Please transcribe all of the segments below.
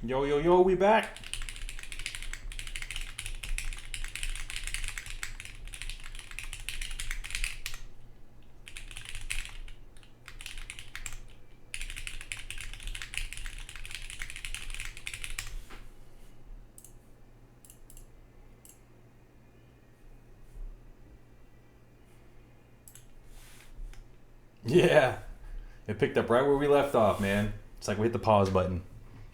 Yo, yo, yo, we back. Yeah, it picked up right where we left off, man. It's like we hit the pause button.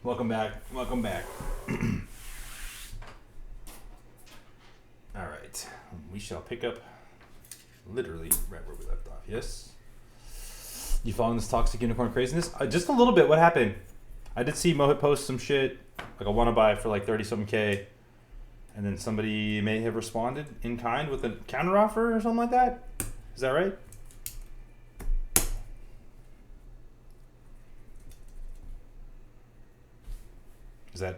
Welcome back. Welcome back. All right. We shall pick up literally right where we left off. Yes. You following this toxic unicorn craziness? Just a little bit. What happened? I did see Mohit post some shit, like a wanna buy for like 30-something K. And then somebody may have responded in kind with a counteroffer or something like that. Is that right?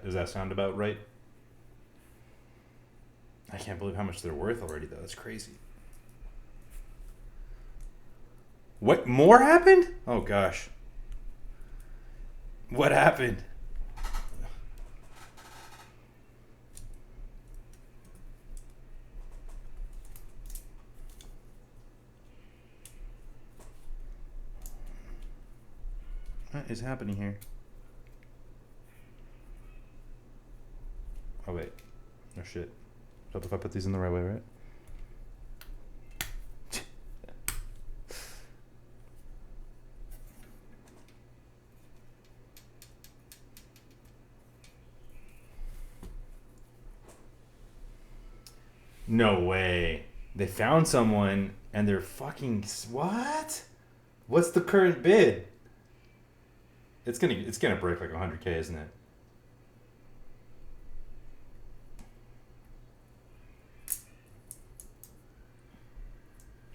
Does that sound about right? I can't believe how much they're worth already, though. That's crazy. What more happened? Oh gosh. What happened? What is happening here? Oh wait. Oh shit. What if I put these in the right way, right? No way. They found someone and they're fucking what? What's the current bid? It's gonna break like 100K, isn't it?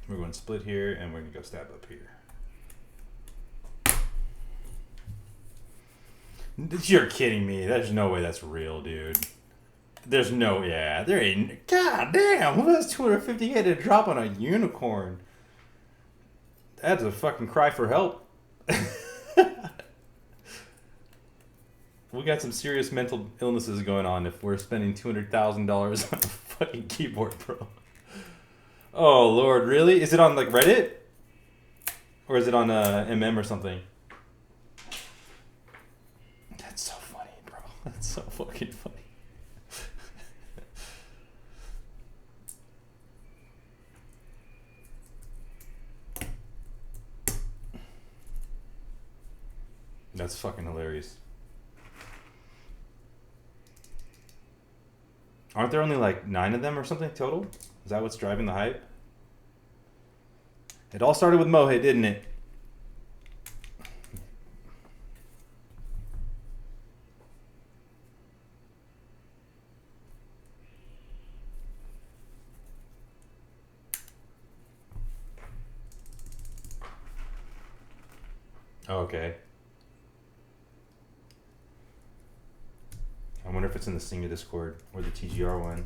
We're going to split here, and we're going to go stab up here. You're kidding me. There's no way that's real, dude. There's no, yeah. There ain't, god damn. Who has 250K to drop on a unicorn? That's a fucking cry for help. We got some serious mental illnesses going on if we're spending $200,000 on a fucking keyboard, bro. Oh lord, really? Is it on like Reddit? Or is it on MM or something? That's so funny, bro. That's so fucking funny. That's fucking hilarious. Aren't there only like 9 of them or something total? Is that what's driving the hype? It all started with Mohit, didn't it? Oh, okay. I wonder if it's in the Singa Discord or the TGR one.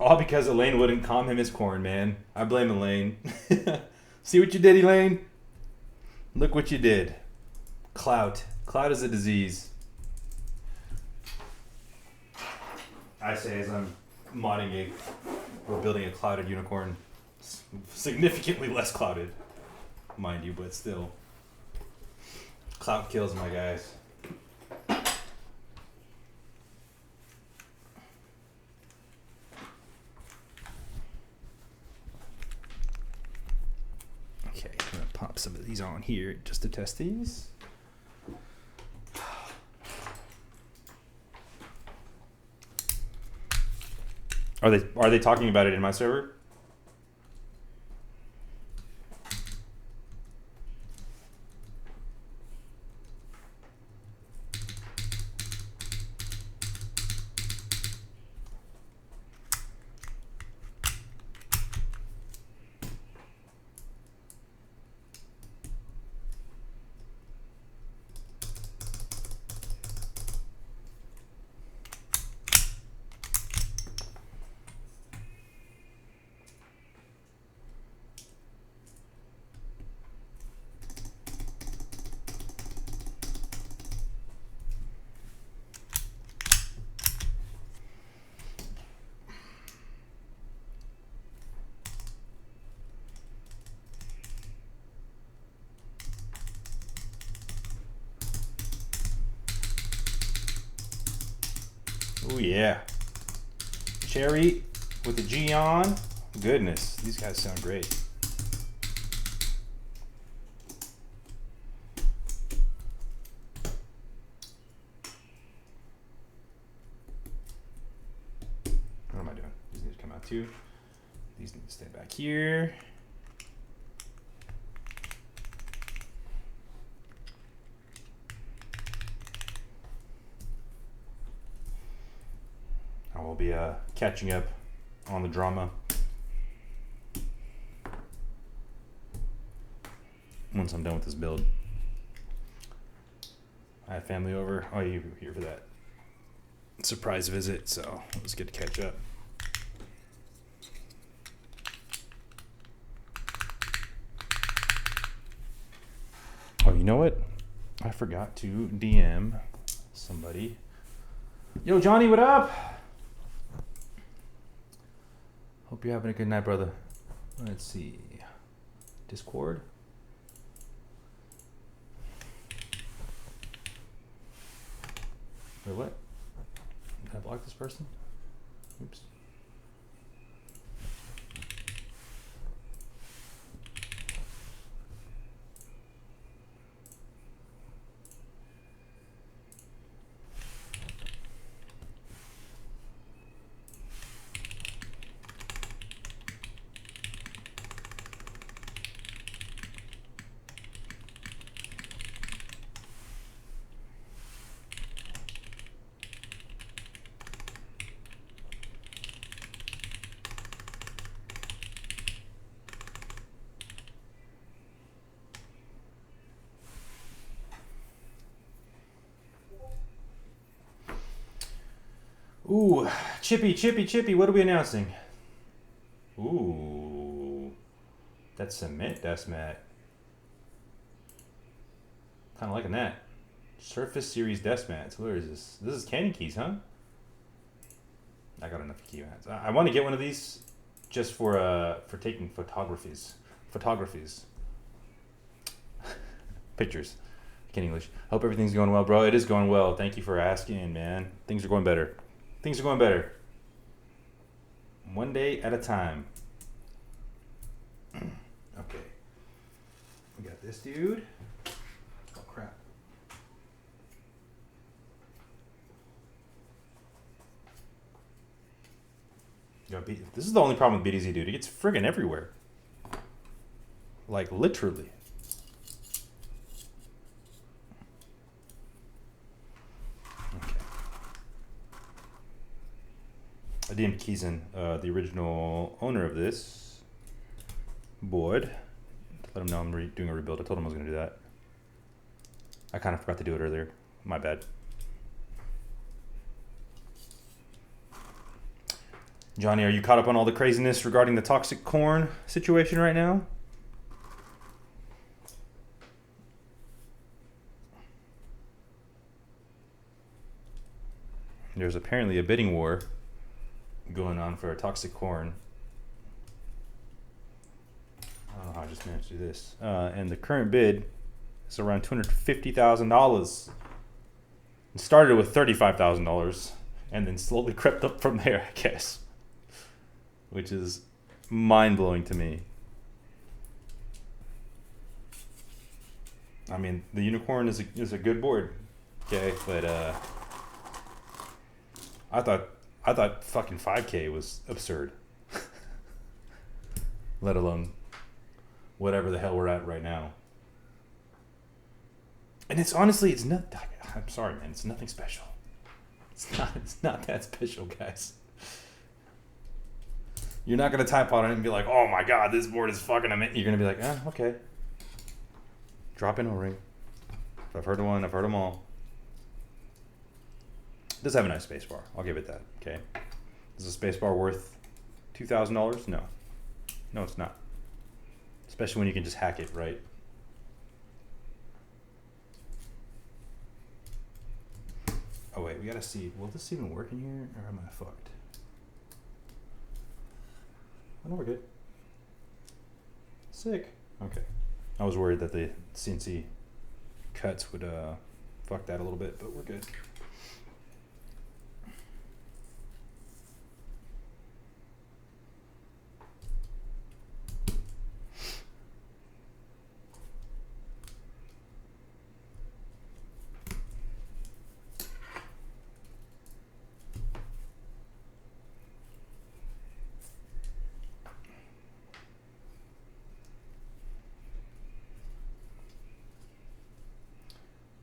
All because Elaine wouldn't calm him his corn, man. I blame Elaine. See what you did, Elaine? Look what you did. Clout. Clout is a disease. I say as I'm modding we're building a clouded unicorn. Significantly less clouded, mind you, but still. Clout kills, my guys. Okay, I'm gonna pop some of these on here just to test these. Are they talking about it in my server? Oh yeah. Cherry with the G on. Goodness, these guys sound great. What am I doing? These need to come out too. These need to stay back here. I will be catching up on the drama once I'm done with this build. I had family over. Oh, you were here for that surprise visit, so it was good to catch up. Oh, you know what? I forgot to DM somebody. Yo, Johnny, what up? Hope you're having a good night, brother. Let's see. Discord. Wait, what? Did I block this person? Oops. Ooh, Chippy, what are we announcing? Ooh, that's cement dust mat. Kind of liking that. Surface Series dust mats. Where is this? This is Candy Keys, huh? I got enough key mats. I want to get one of these just for taking photographies. Pictures. Can't English. Hope everything's going well, bro. It is going well. Thank you for asking, man. Things are going better. Things are going better. One day at a time. Okay. We got this dude. Oh, crap. Yo, this is the only problem with BDZ, dude. It gets friggin' everywhere. Like, literally. I DM'd Keeson, the original owner of this board, to let him know I'm doing a rebuild. I told him I was going to do that. I kind of forgot to do it earlier. My bad. Johnny, are you caught up on all the craziness regarding the toxic corn situation right now? There's apparently a bidding war going on for a toxic corn. I don't know how I just managed to do this. And the current bid is around $250,000. It started with $35,000 and then slowly crept up from there, I guess. Which is mind-blowing to me. I mean, the Unikorn is a good board, okay, but I thought fucking 5K was absurd. Let alone whatever the hell we're at right now. And it's honestly, it's not. I'm sorry, man. It's nothing special. It's not that special, guys. You're not gonna type on it and be like, "Oh my god, this board is fucking amazing." You're gonna be like, okay. Drop in O-ring. If I've heard of one, I've heard them all. It does have a nice space bar. I'll give it that. Okay. Is a space bar worth $2,000? No. No, it's not. Especially when you can just hack it, right? Oh wait, we gotta see. Will this even work in here, or am I fucked? Oh no, we're good. Sick. Okay. I was worried that the CNC cuts would fuck that a little bit, but we're good.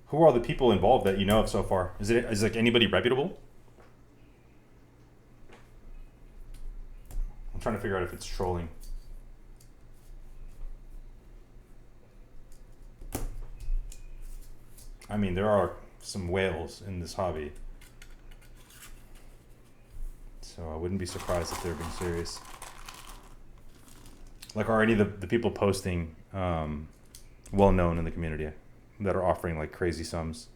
Who are all the people involved that you know of so far? Is like anybody reputable? I'm trying to figure out if it's trolling. I mean, there are some whales in this hobby, so I wouldn't be surprised if they're being serious. Like, are any of the people posting well known in the community that are offering like crazy sums?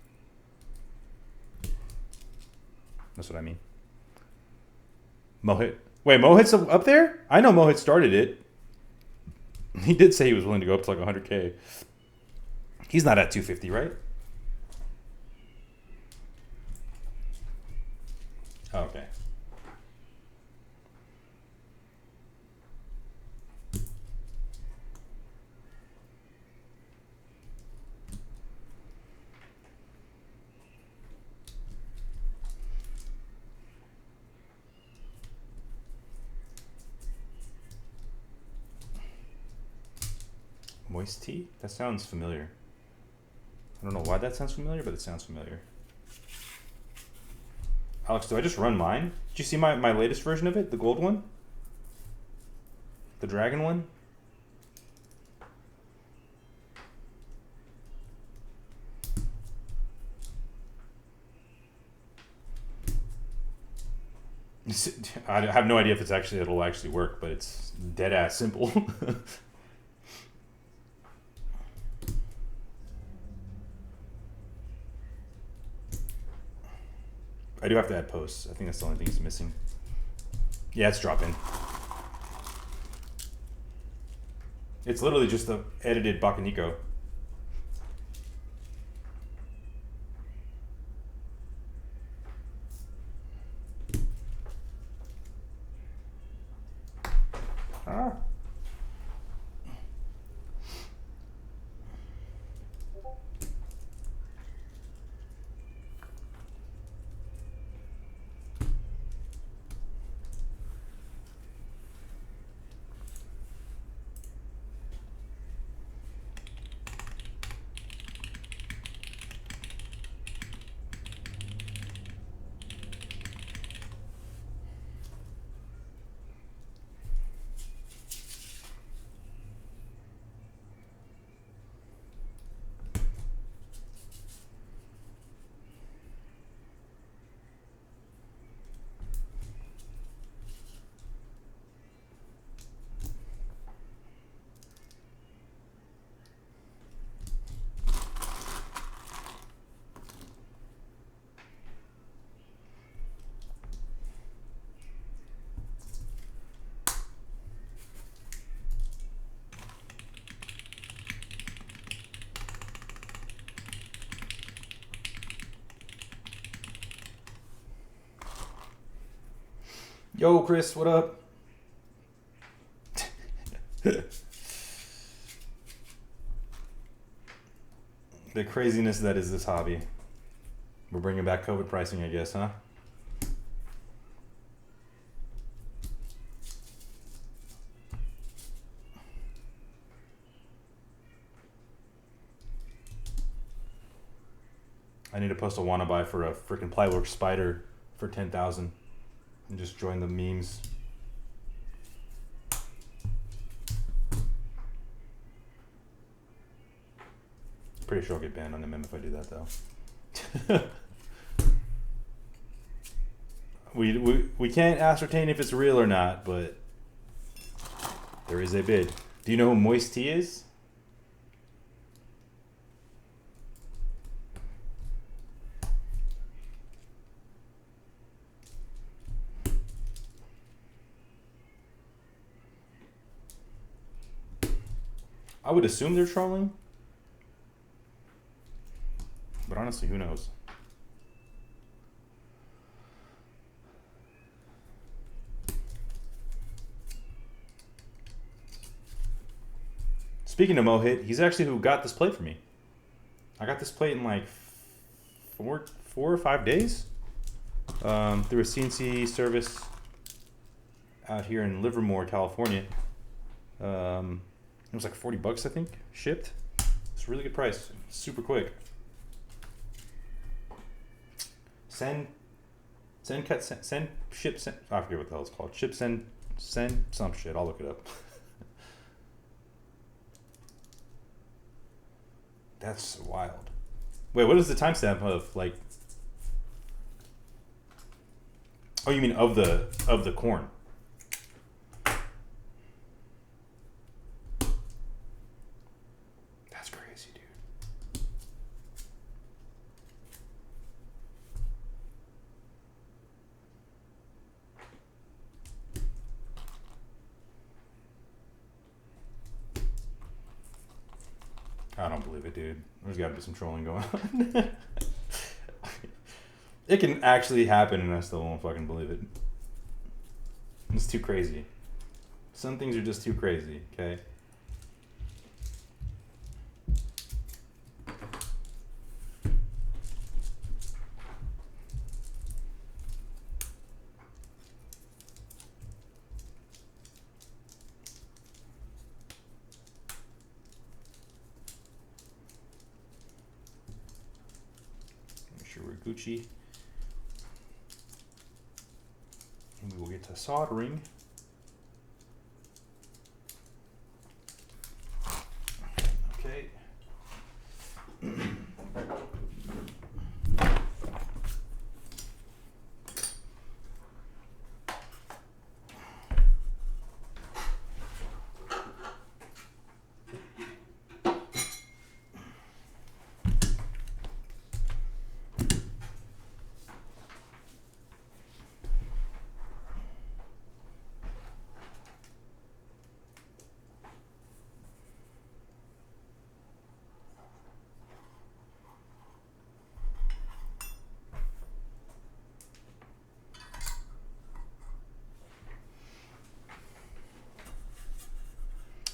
That's what I mean. Mohit. Wait, Mohit's up there? I know Mohit started it. He did say he was willing to go up to like 100K. He's not at 250, right? Oh, okay. Moist tea? That sounds familiar. I don't know why that sounds familiar, but it sounds familiar. Alex, do I just run mine? Did you see my latest version of it? The gold one? The dragon one? I have no idea if it'll actually work, but it's dead ass simple. I do have to add posts. I think that's the only thing that's missing. Yeah, it's dropping. It's literally just the edited Bakaniko. Ah. Yo, Chris, what up? The craziness that is this hobby. We're bringing back COVID pricing, I guess, huh? I need to post a wanna buy for a freaking Plywood spider for 10,000 and just join the memes. Pretty sure I'll get banned on MM if I do that though. we can't ascertain if it's real or not, but there is a bid. Do you know who Moist Tea is? I would assume they're trolling, but honestly, who knows? Speaking of Mohit, he's actually who got this plate for me. I got this plate in like four or 5 days through a CNC service out here in Livermore, California. It was like $40, I think, shipped. It's a really good price, super quick. send ship send. I forget what the hell it's called. Ship send some shit. I'll look it up. That's wild. Wait, what is the timestamp of like? Oh, you mean of the corn? That's crazy, dude. I don't believe it, dude. There's got to be some trolling going on. It can actually happen, and I still won't fucking believe it. It's too crazy. Some things are just too crazy, okay? Make sure we're Gucci. And we will get to soldering. Okay.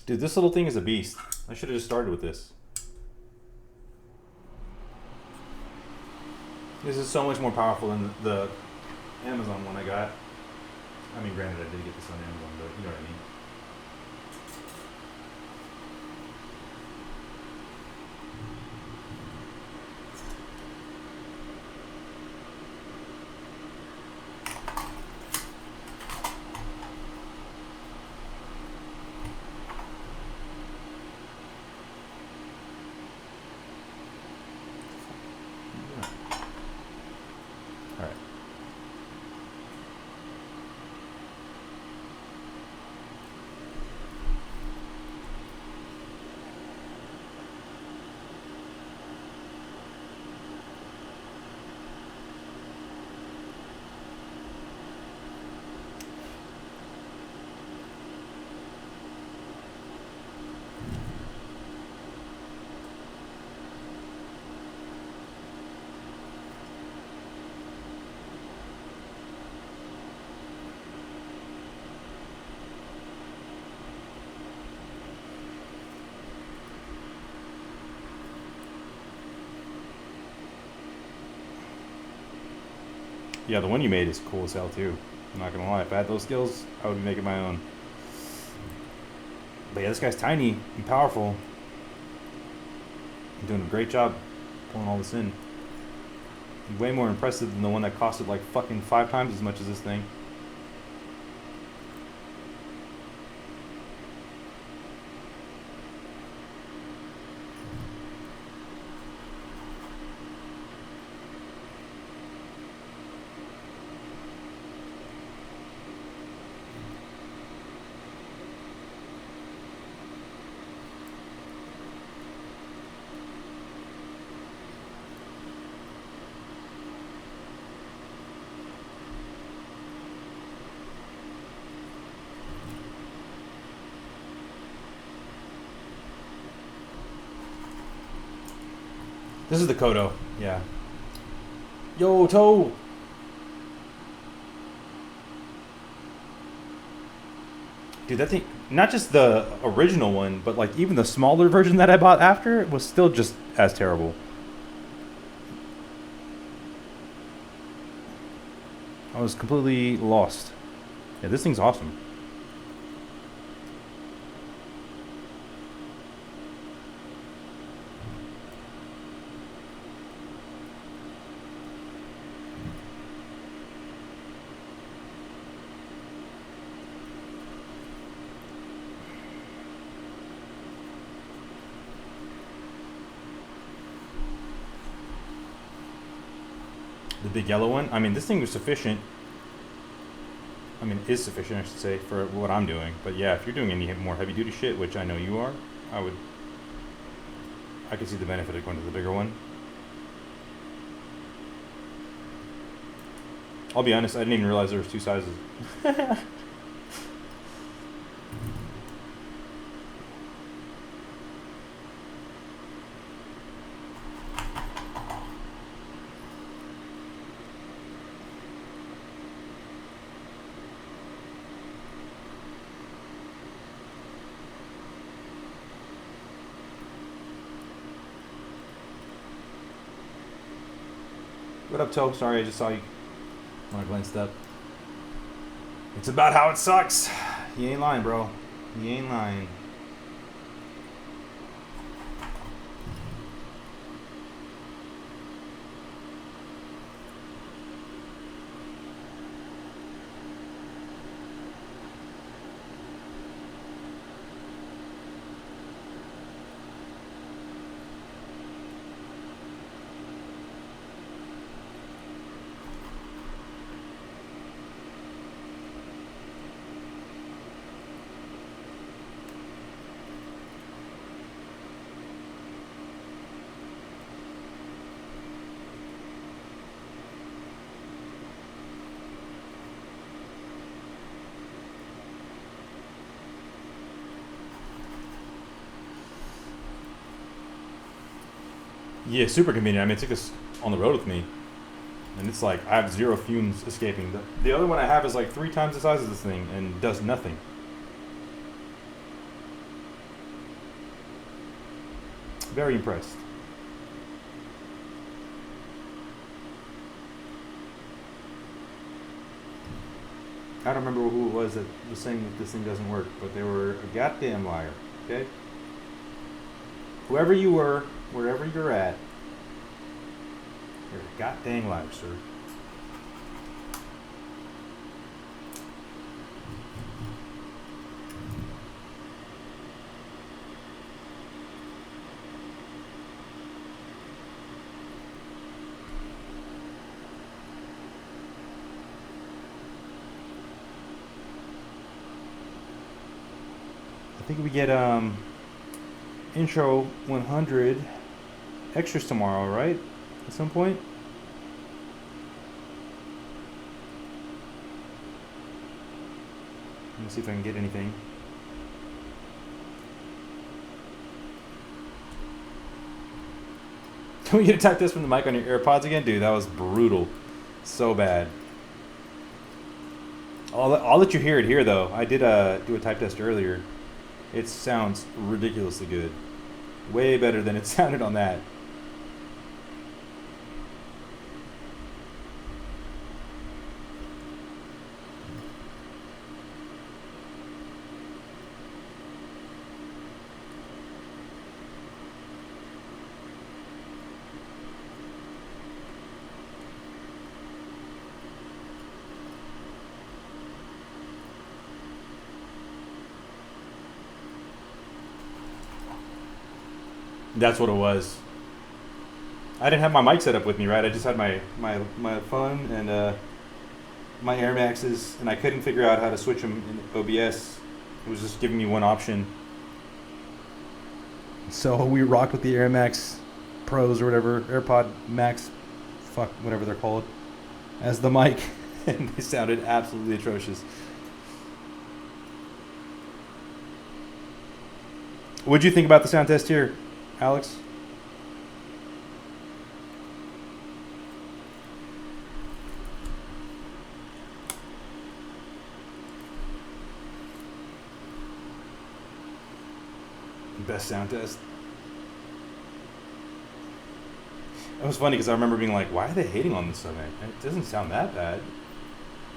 Dude, this little thing is a beast. I should have just started with this. This is so much more powerful than the Amazon one I got. I mean, granted, I did get this on Amazon, but you know what I mean. Yeah, the one you made is cool as hell too. I'm not gonna lie. If I had those skills, I would be making my own. But yeah, this guy's tiny and powerful. He's doing a great job pulling all this in. He's way more impressive than the one that costed like fucking 5 times as much as this thing. This is the Kodo, yeah. Yo, Toe! Dude, that thing, not just the original one, but like even the smaller version that I bought after was still just as terrible. I was completely lost. Yeah, this thing's awesome. The big yellow one. I mean, this thing was sufficient. I mean, is sufficient, I should say, for what I'm doing. But yeah, if you're doing any more heavy duty shit, which I know you are, I could see the benefit of going to the bigger one. I'll be honest, I didn't even realize there was two sizes. What up, Toe? Sorry, I just saw you when I glanced up. It's about how it sucks. You ain't lying, bro. You ain't lying. Yeah, super convenient. I mean, it took us on the road with me, and it's like I have 0 fumes escaping. The other one I have is like 3 times the size of this thing and does nothing. Very impressed. I don't remember who it was that was saying that this thing doesn't work, but they were a goddamn liar, okay? Whoever you were, wherever you're at, you're a goddamn liar, sir. I think we get intro 100 extras tomorrow, right? At some point. Let me see if I can get anything. Can we get a type test from the mic on your AirPods again? Dude, that was brutal. So bad. I'll let you hear it here, though. I did do a type test earlier. It sounds ridiculously good. Way better than it sounded on that. That's what it was. I didn't have my mic set up with me, right? I just had my phone and my Air Maxes, and I couldn't figure out how to switch them in OBS. It was just giving me one option. So we rocked with the Air Max Pros or whatever, AirPod Max, fuck, whatever they're called, as the mic, and they sounded absolutely atrocious. What'd you think about the sound test here, Alex? Best sound test. It was funny because I remember being like, why are they hating on this so much? It doesn't sound that bad.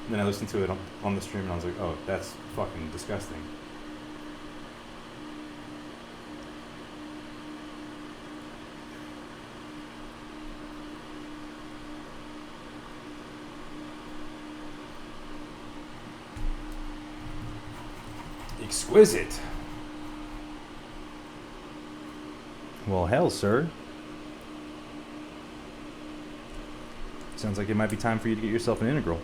And then I listened to it on the stream and I was like, oh, that's fucking disgusting. Exquisite. Well, hell, sir. Sounds like it might be time for you to get yourself an integral.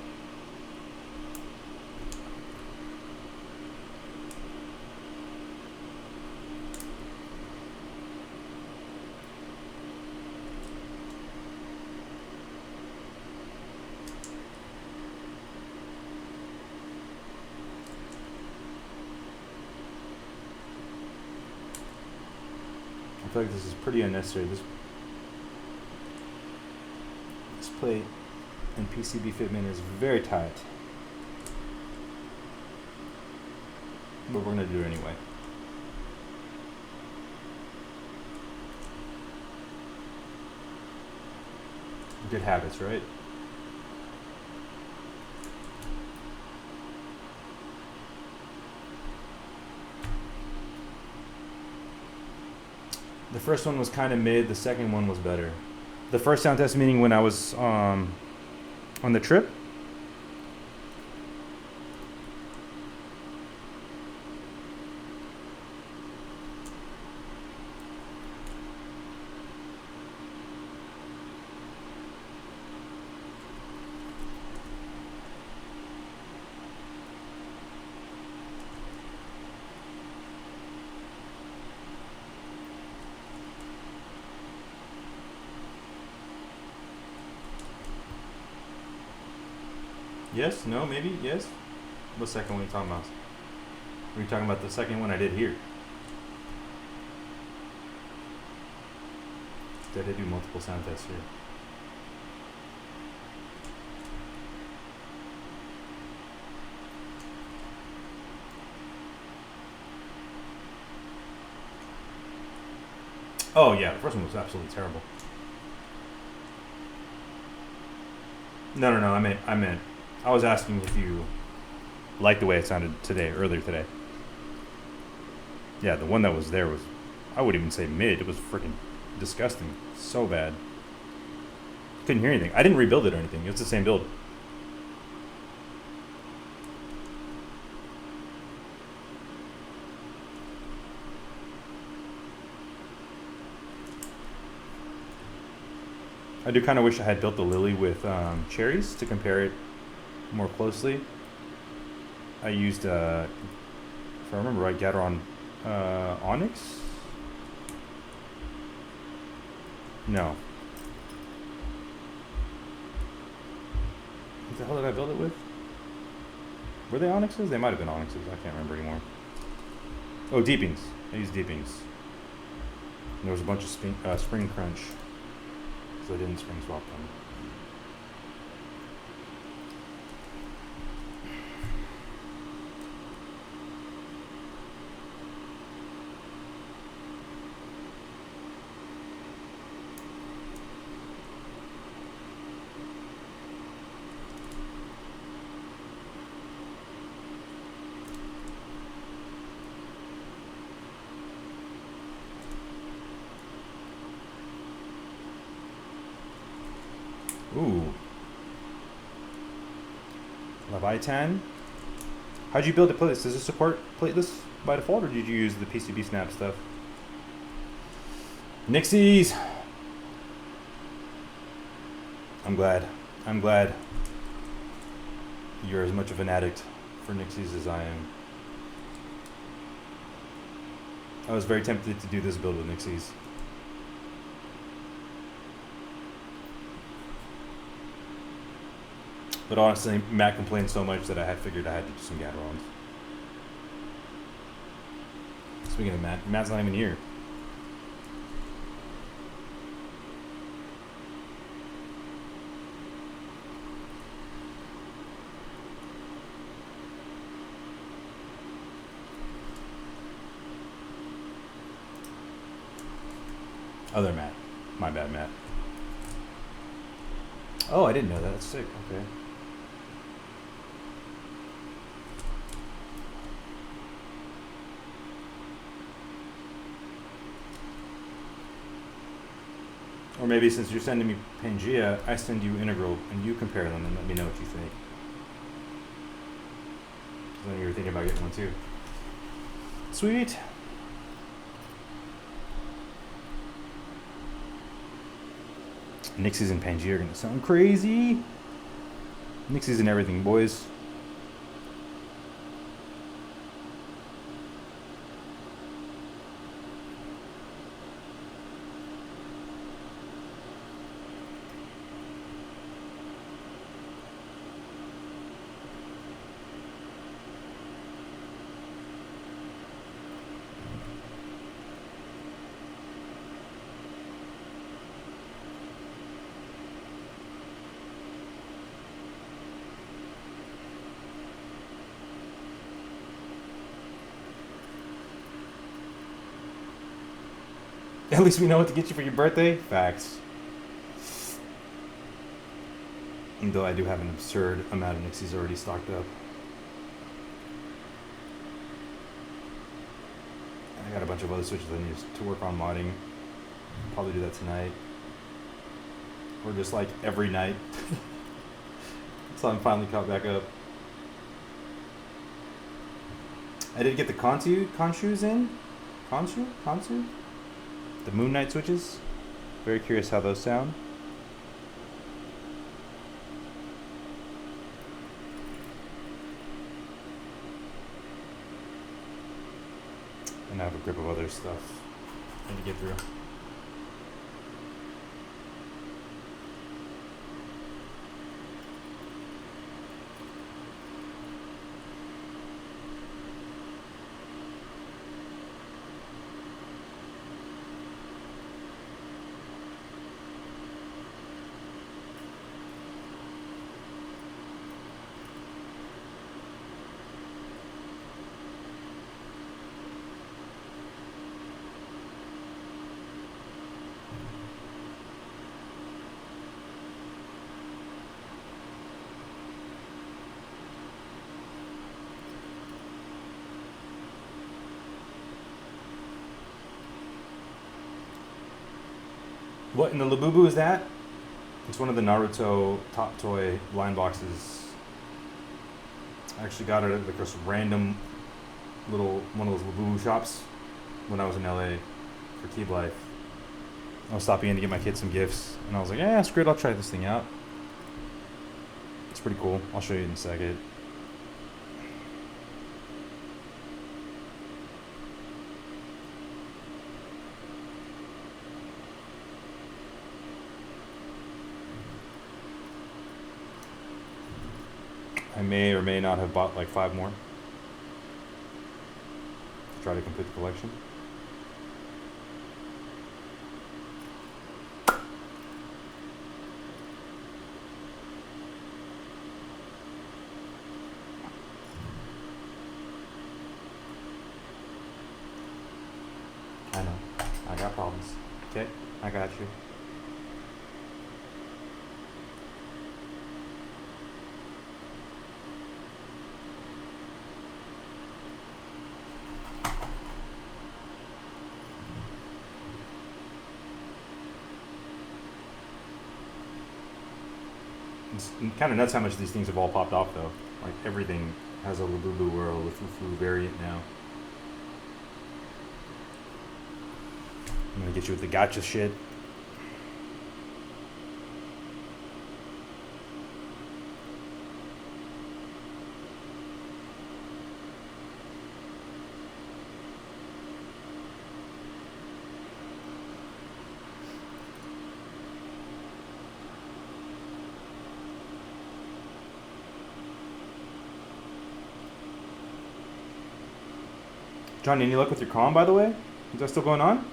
I feel like this is pretty unnecessary. This plate and PCB fitment is very tight, but we're going to do it anyway. Good habits, right? The first one was kind of mid, the second one was better. The first sound test meeting when I was on the trip. Yes, no, maybe, yes. What second one are you talking about? Were you talking about the second one I did here? Did I do multiple sound tests here? Oh yeah, the first one was absolutely terrible. No, I was asking if you liked the way it sounded earlier today. Yeah, the one that was there was, I wouldn't even say mid, it was freaking disgusting. So bad. Couldn't hear anything. I didn't rebuild it or anything. It's the same build. I do kind of wish I had built the Lily with cherries to compare it more closely. I used, if I remember right, Gateron Onyx? No. What the hell did I build it with? Were they Onyxes? They might have been Onyxes. I can't remember anymore. Oh, Deepings. I used Deepings. And there was a bunch of Spring Crunch. So I didn't spring swap them. Ooh. Leviathan. How'd you build the playlist? Does it support playlists by default, or did you use the PCB Snap stuff? Nixies! I'm glad. I'm glad you're as much of an addict for Nixies as I am. I was very tempted to do this build with Nixies. But honestly, Matt complained so much that I had figured I had to do some Gaterons. Speaking of Matt, Matt's not even here. Other Matt. My bad, Matt. Oh, I didn't know that. That's sick. Okay. Or maybe since you're sending me Pangea, I send you Integral and you compare them and let me know what you think. So then you were thinking about getting one too. Sweet. Nixies and Pangea are gonna sound crazy. Nixies and everything, boys. At least we know what to get you for your birthday. Facts. Though I do have an absurd amount of Nixies already stocked up. I got a bunch of other switches I need to work on modding. Probably do that tonight. Or just like every night. So I'm finally caught back up. I did get the Khonshu's in. Khonshu? The Moon Knight switches. Very curious how those sound. And I have a grip of other stuff I need to get through. What in the Labubu is that? It's one of the Naruto Top Toy line boxes. I actually got it at like this random little one of those Labubu shops when I was in LA for Keep Life. I was stopping in to get my kids some gifts, and I was like, "Yeah, screw it, I'll try this thing out." It's pretty cool. I'll show you in a second. I may or may not have bought like 5 more to try to complete the collection. I know. I got problems. Okay? I got you. It's kind of nuts how much these things have all popped off, though. Like, everything has a Labubu or a Lufufu variant now. I'm gonna get you with the gotcha shit. Johnny, any luck with your comm, by the way? Is that still going on?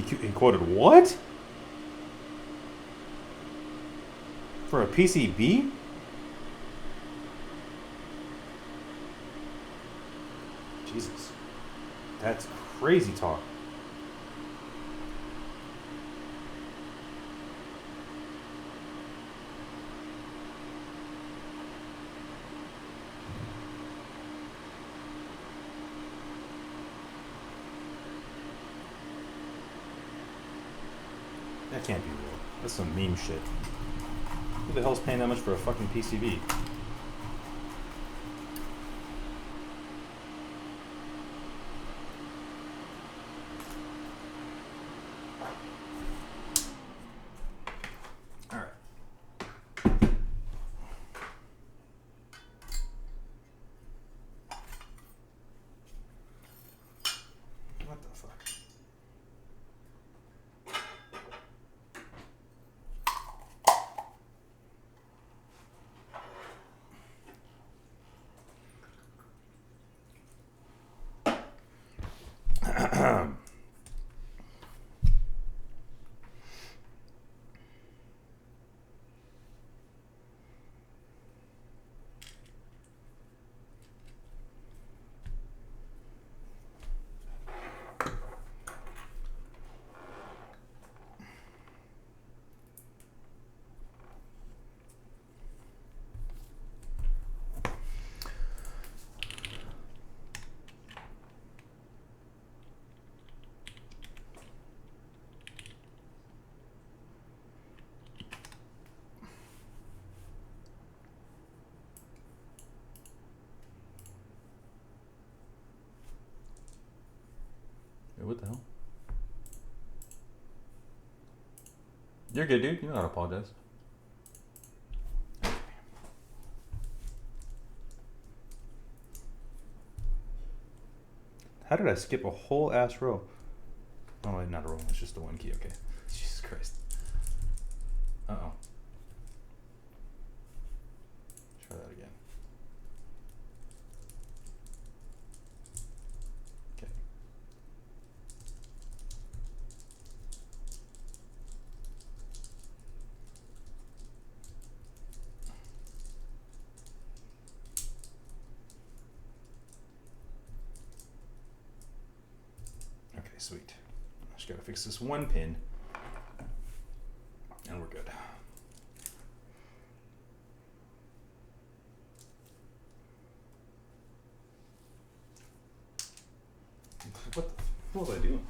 He quoted what? For a PCB? Jesus. That's crazy talk. That can't be real. That's some meme shit. Who the hell's paying that much for a fucking PCB? Alright. What the fuck? What the hell? You're good, dude. You don't gotta apologize. How did I skip a whole ass row? Oh, wait, not a row. It's just the one key. Okay. Jesus Christ. Uh-oh. Try that again. Okay. Okay, sweet. Just gotta fix this one pin, and we're good. What was I doing?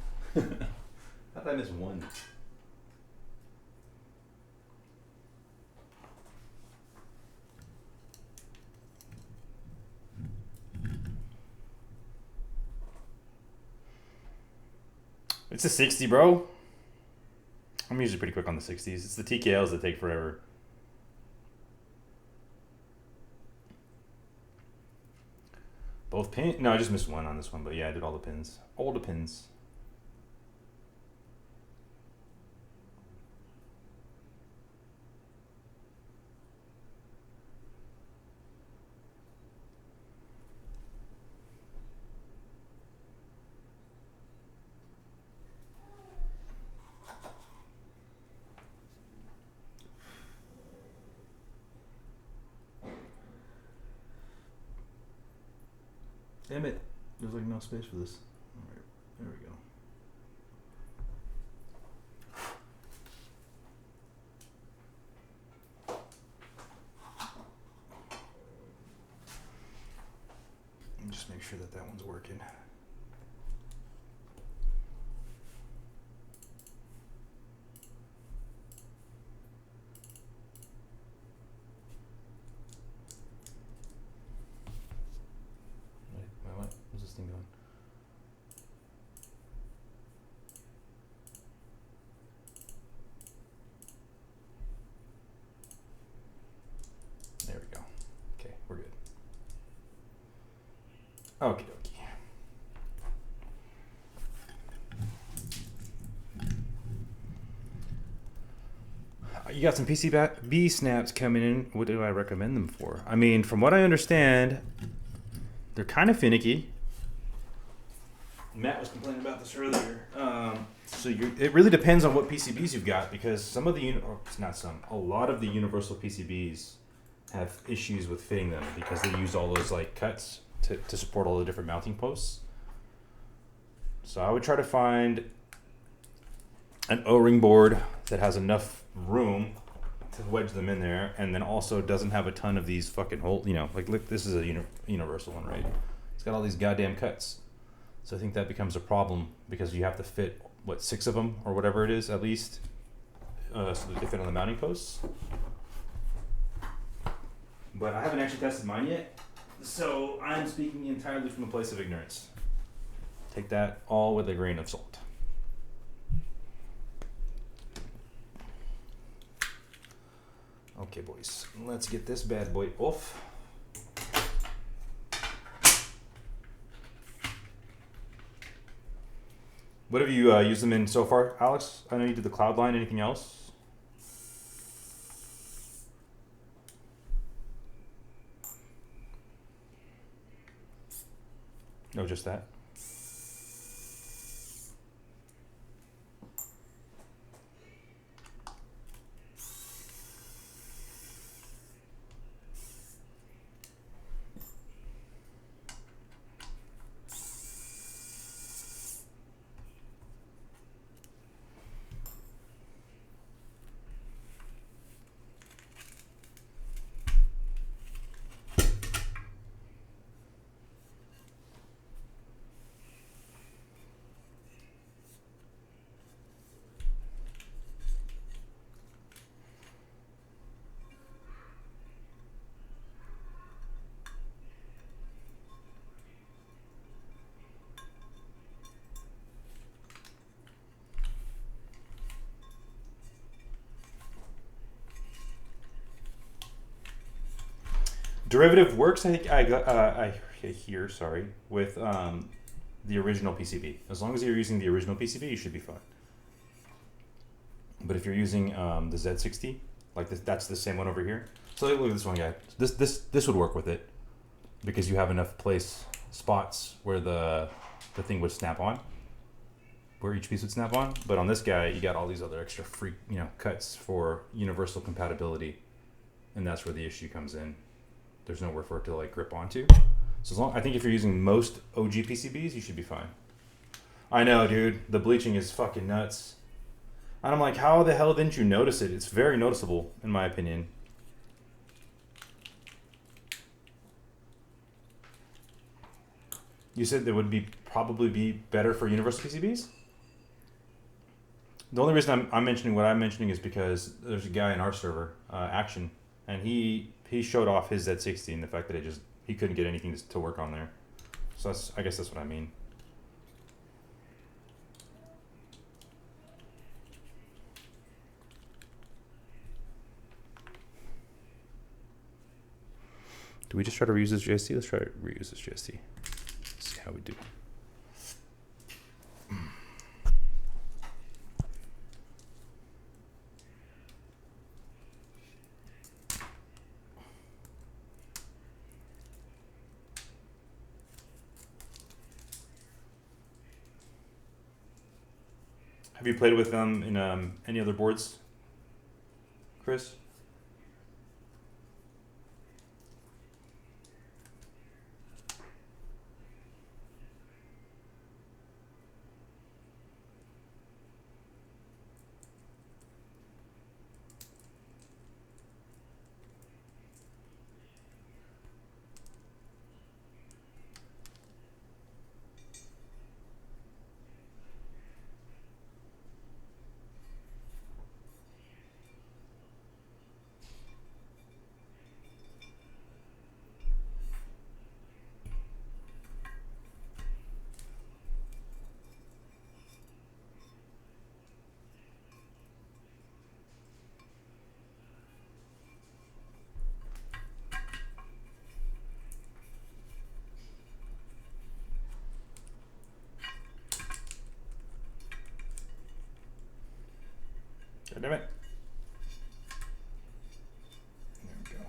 How did I miss one? It's a 60, bro. I'm usually pretty quick on the 60s. It's the TKLs that take forever. Both pins? No, I just missed one on this one, but yeah, I did all the pins. All the pins. Damn it. There's like no space for this. Alright, there we go. And just make sure that that one's working. Where's this thing going? There we go. Okay, we're good. Okie dokie. You got some PCB snaps coming in. What do I recommend them for? I mean, from what I understand, they're kind of finicky. Matt was complaining about this earlier. So it really depends on what PCBs you've got, because some of the a lot of the universal PCBs have issues with fitting them because they use all those like cuts to support all the different mounting posts. So I would try to find an O-ring board that has enough room to wedge them in there, and then also doesn't have a ton of these fucking holes. You know, like look, this is a universal one, right? It's got all these goddamn cuts. So I think that becomes a problem because you have to fit, what, 6 of them or whatever it is at least, so that they fit on the mounting posts. But I haven't actually tested mine yet, so I'm speaking entirely from a place of ignorance. Take that all with a grain of salt. Okay, boys, let's get this bad boy off. What have you used them in so far, Alex? I know you did the cloud line. Anything else? No, just that. Derivative works, I think I hear, sorry, with the original PCB. As long as you're using the original PCB, you should be fine. But if you're using the Z60, like this, that's the same one over here. So look at this one guy. This would work with it because you have enough spots where the thing would snap on, where each piece would snap on. But on this guy, you got all these other extra free, cuts for universal compatibility, and that's where the issue comes in. There's nowhere for it to like grip onto. So I think if you're using most OG PCBs, you should be fine. I know, dude. The bleaching is fucking nuts. And I'm like, how the hell didn't you notice it? It's very noticeable, in my opinion. You said that would probably be better for universal PCBs? The only reason I'm mentioning what I'm mentioning is because there's a guy in our server, Action, and he showed off his Z60 and the fact that he couldn't get anything to work on there. So I guess that's what I mean. Do we just try to reuse this JST? Let's try to reuse this JST. See how we do. Have you played with them in any other boards, Chris? God damn it. There we go.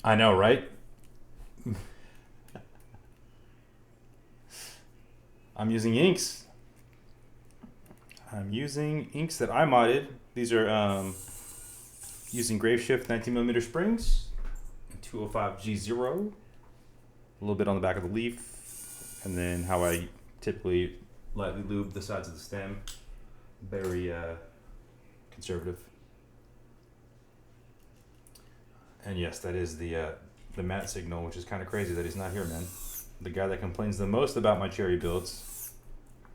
I know, right? I'm using inks. I'm using inks that I modded. These are using Graveshift 19mm springs and 205G0. A little bit on the back of the leaf, and then how I typically lightly lube the sides of the stem. Very conservative. And yes, that is the Matt signal, which is kind of crazy that he's not here, man. The guy that complains the most about my cherry builds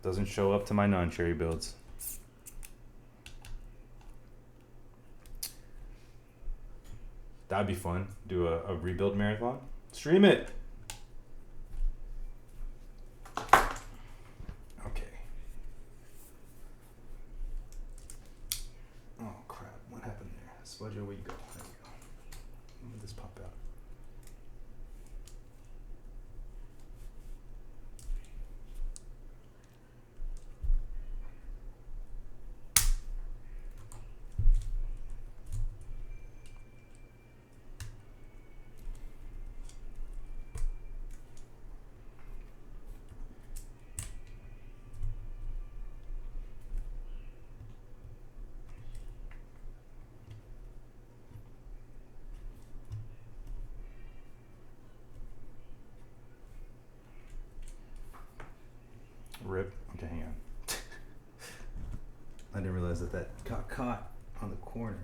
doesn't show up to my non-cherry builds. That'd be fun. Do a rebuild marathon. Stream it. Okay. Oh crap! What happened there? Sludger, where you go? There we go. When did this pop out? Rip. Okay, hang on. I didn't realize that got caught on the corner.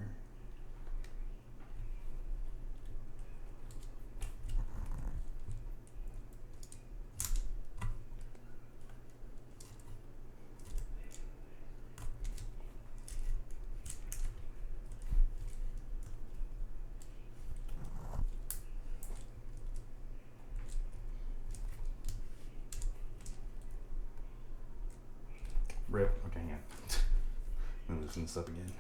Rip. Okay, hang on. I'm gonna loosen this up again.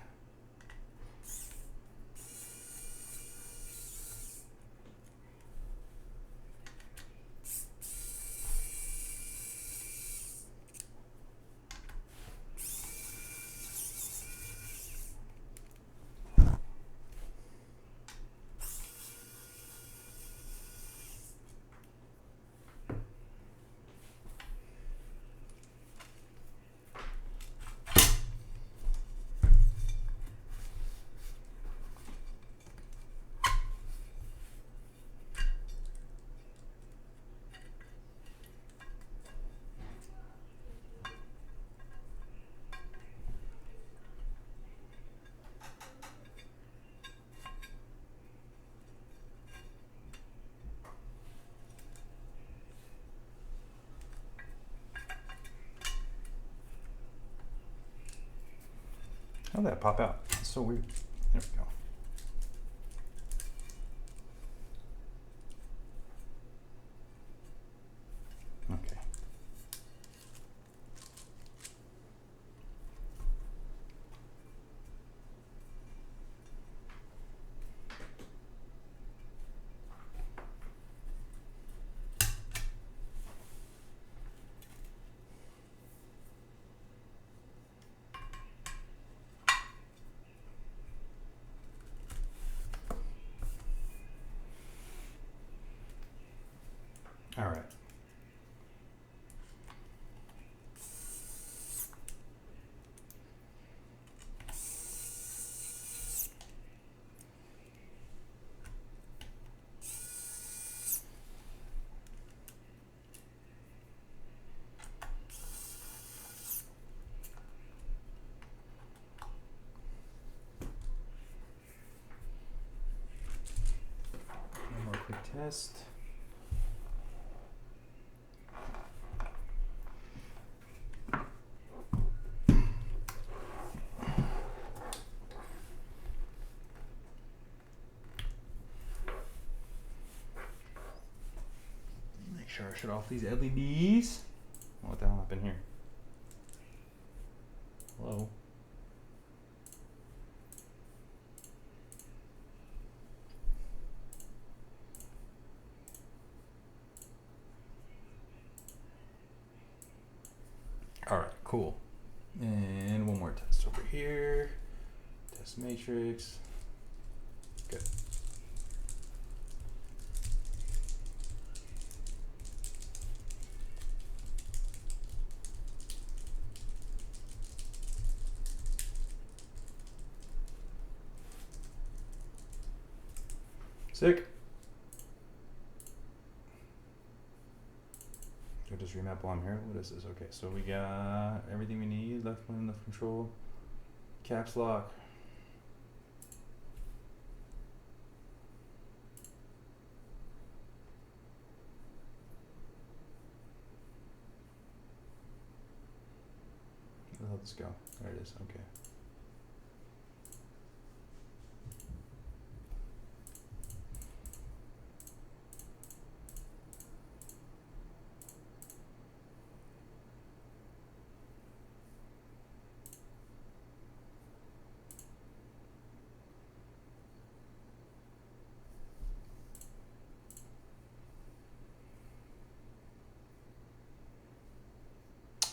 How did that pop out? It's so weird. There we go. Okay. All right. One more quick test. Make sure I shut off these LEDs. What the hell happened here? Hello? All right, cool. And one more test over here. Test matrix. Good. Sick. So just remap while I'm here. What is this? Okay, so we got everything we need. Left one, left control. Caps lock. Where the hell did this go? There it is. Okay.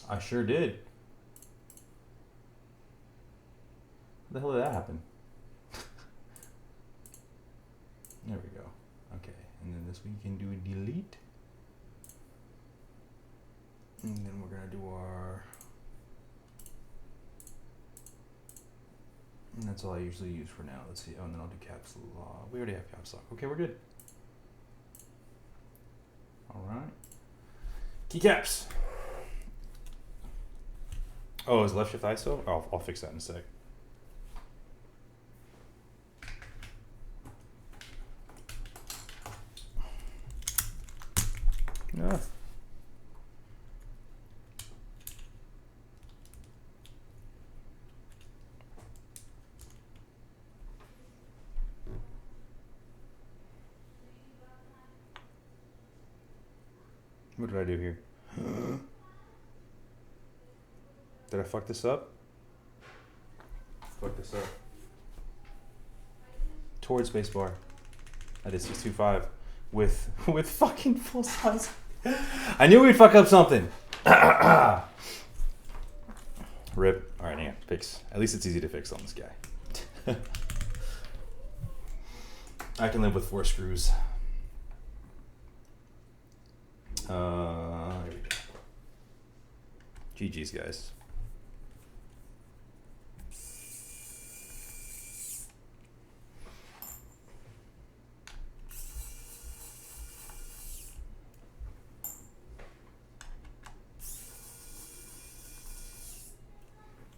I sure did. How the hell did that happen? There we go. Okay, and then this we can do a delete. And then we're gonna do our... And that's all I usually use for now. Let's see. Oh, and then I'll do caps lock. We already have caps lock. Okay, we're good. All right. Keycaps. Oh, is left shift ISO? Oh, I'll fix that in a sec. Ah. What did I do here? Did I fuck this up? Fuck this up. Toward spacebar. I did 625 with fucking full size. I knew we'd fuck up something. Rip. All right, hang on. Fix. At least it's easy to fix on this guy. I can live with 4 screws. Here we go. GG's, guys.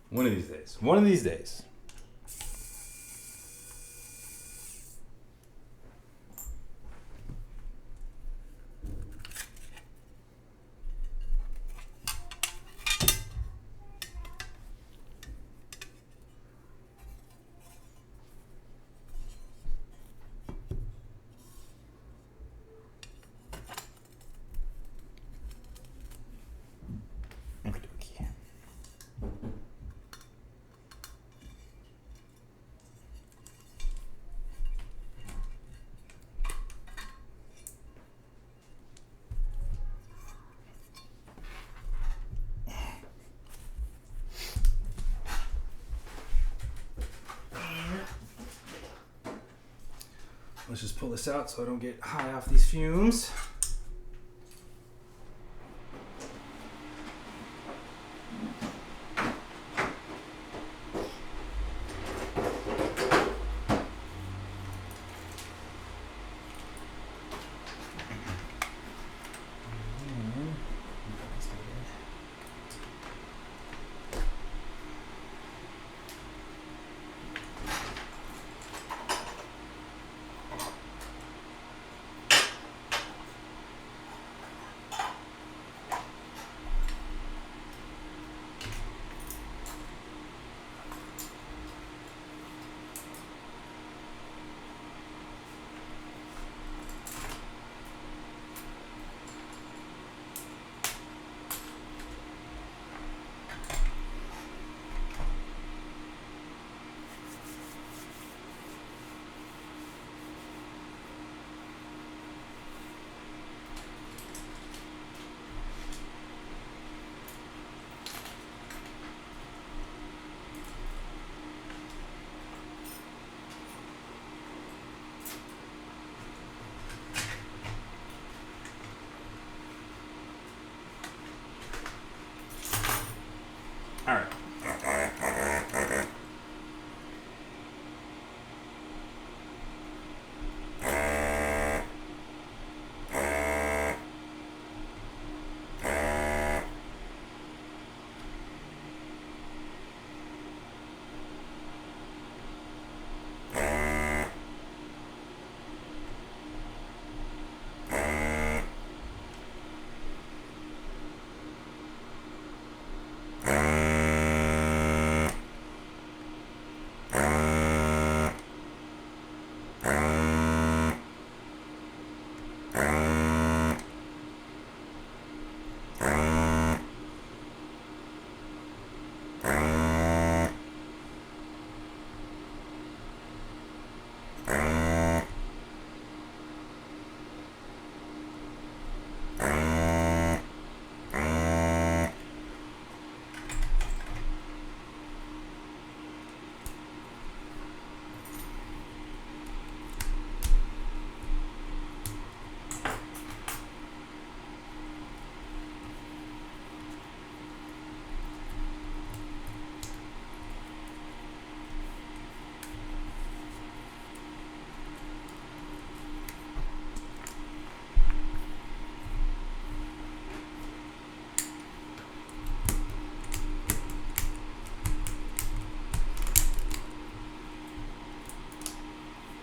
One of these days. One of these days. Let's just pull this out so I don't get high off these fumes.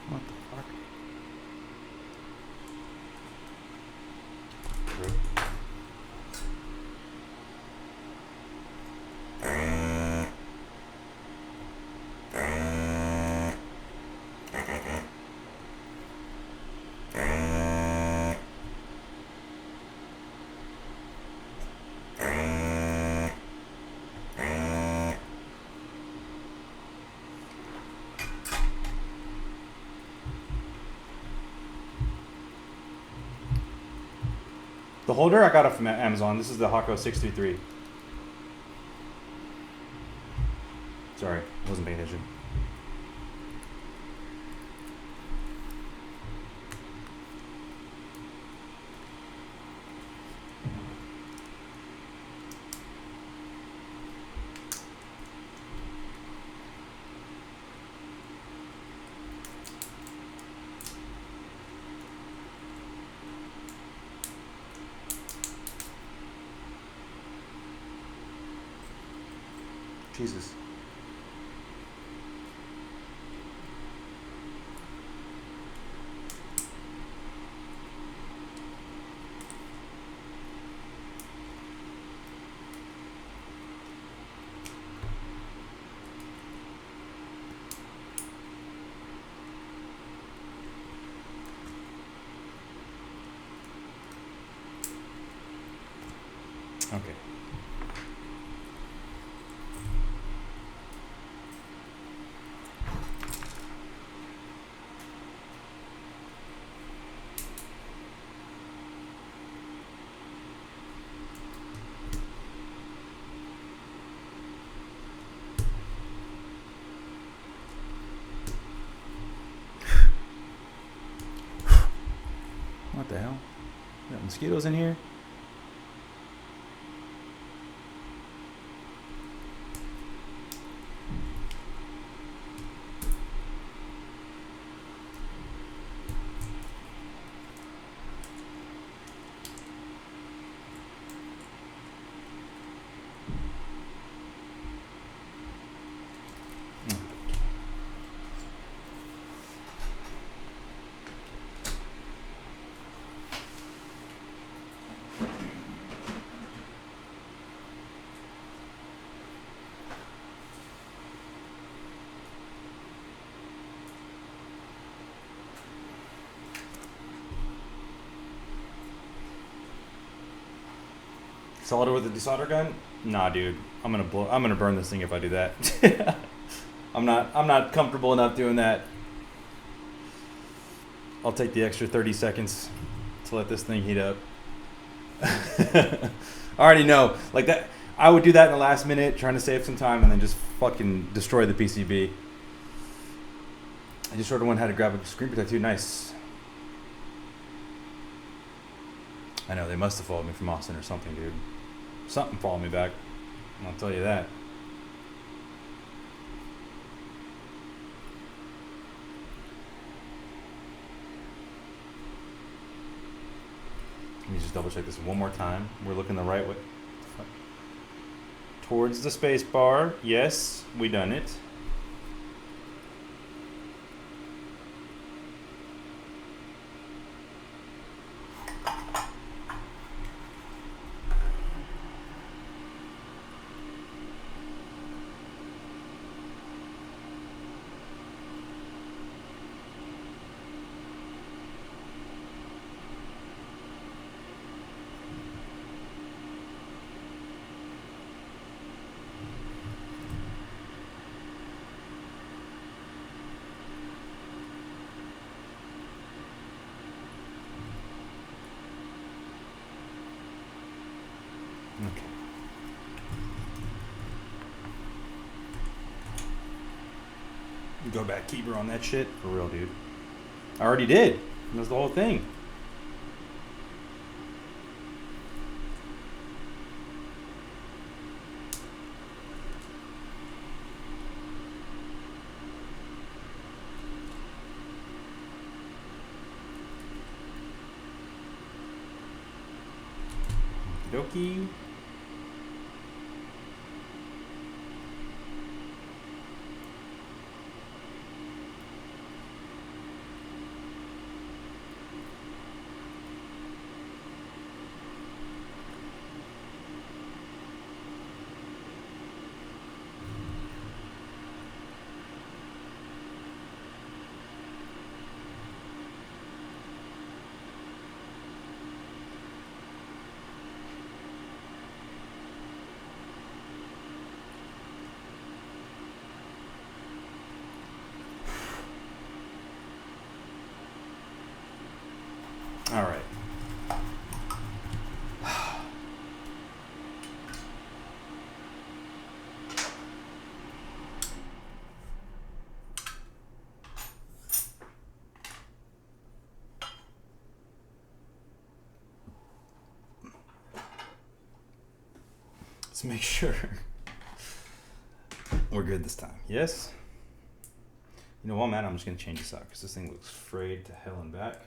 What the fuck? The holder I got it from Amazon. This is the Hako 623. Sorry, I wasn't paying attention. Jesus. Okay. What the hell? Got mosquitoes in here? Solder with a desolder gun? Nah, dude. I'm gonna burn this thing if I do that. I'm not comfortable enough doing that. I'll take the extra 30 seconds to let this thing heat up. I already know. Like that, I would do that in the last minute, trying to save some time, and then just fucking destroy the PCB. I just ordered one, had to grab a screen protector too. Nice. I know, they must have followed me from Austin or something, dude. Something followed me back. I'll tell you that. Let me just double check this one more time. We're looking the right way. Towards the space bar. Yes, we done it. Okay. Go back keeper on that shit? For real, dude. I already did. That's the whole thing. Okie dokie. All right. Let's make sure we're good this time. Yes? You know, while I'm at it, I'm just going to change this out because this thing looks frayed to hell and back.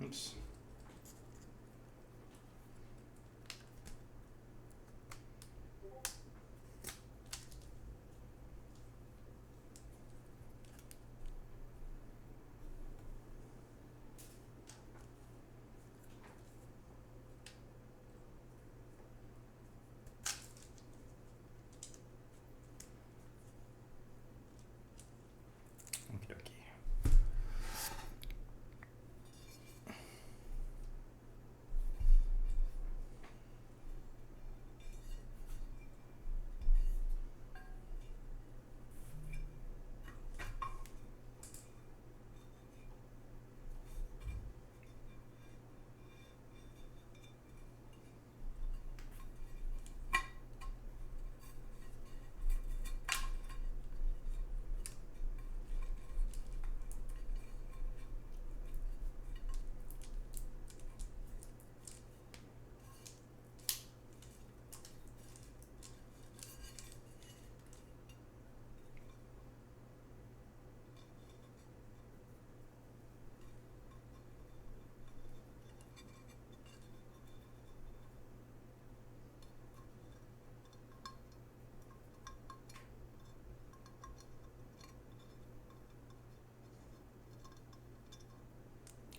Oops. Okie dokie.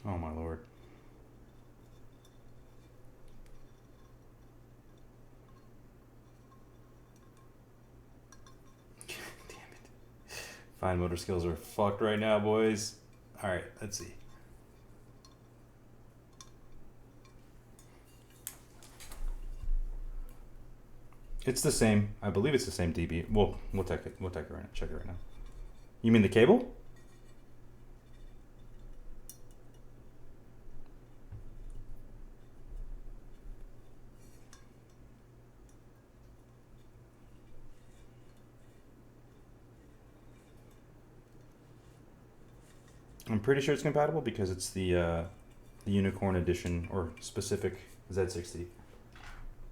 Oh my lord. Damn it. Fine motor skills are fucked right now, boys. Alright, let's see. It's the same. I believe it's the same DB. We'll check it. We'll check it right now. Check it right now. You mean the cable? I'm pretty sure it's compatible because it's the Unikorn edition or specific Z60.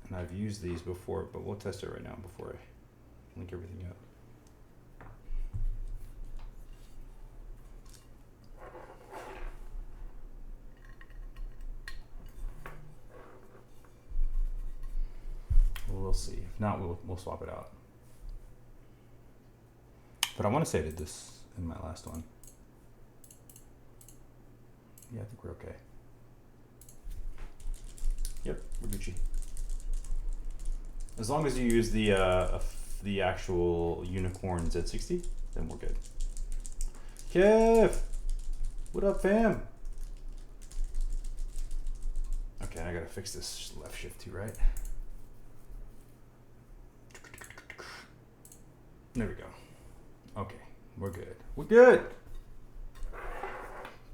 And I've used these before, but we'll test it right now before I link everything up. We'll see. If not, we'll swap it out. But I want to say I did this in my last one. Yeah, I think we're okay. Yep, we're Gucci. As long as you use the actual Unikorn Z60, then we're good. Kev, what up, fam? Okay, I gotta fix this left shift too, right? There we go. Okay, we're good. We're good.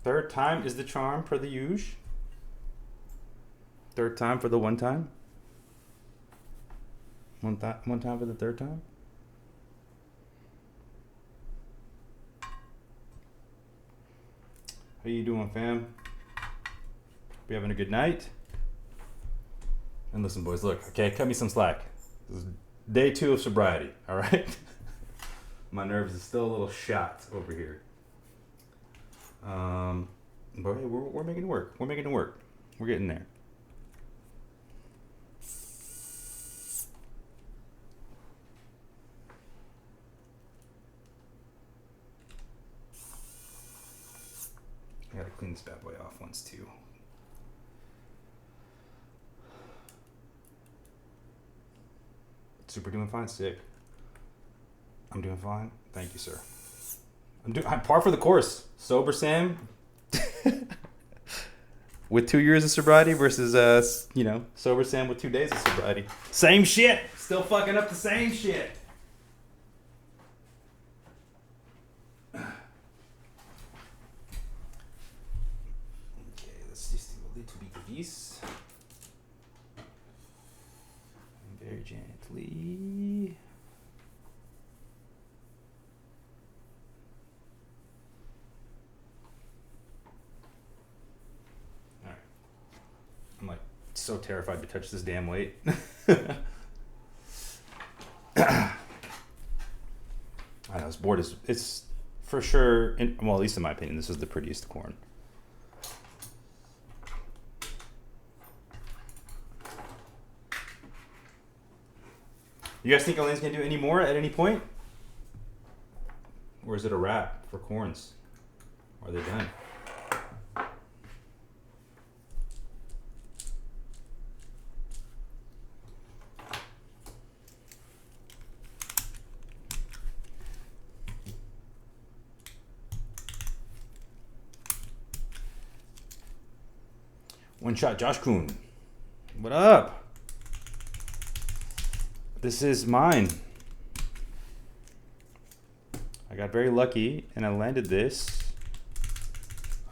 Third time is the charm for the huge. Third time for the one time. One time for the third time. How you doing, fam? We having a good night? And listen, boys, look, okay, cut me some slack. This is day 2 of sobriety, all right? My nerves is still a little shot over here. But hey, we're making it work. We're making it work. We're getting there. I gotta clean this bad boy off once too. Super doing fine, sick. I'm doing fine. Thank you, sir. I'm par for the course. Sober Sam. With 2 years of sobriety versus sober Sam with 2 days of sobriety. Same shit. Still fucking up the same shit. Okay, let's just do a little bit of this. Very gently. Alright. I'm like so terrified to touch this damn weight. I know this board it's for sure, well, at least in my opinion, this is the prettiest corn. You guys think Elaine's gonna do any more at any point? Or is it a wrap for corns? Or are they done? One shot, Josh Kuhn. What up? This is mine. I got very lucky and I landed this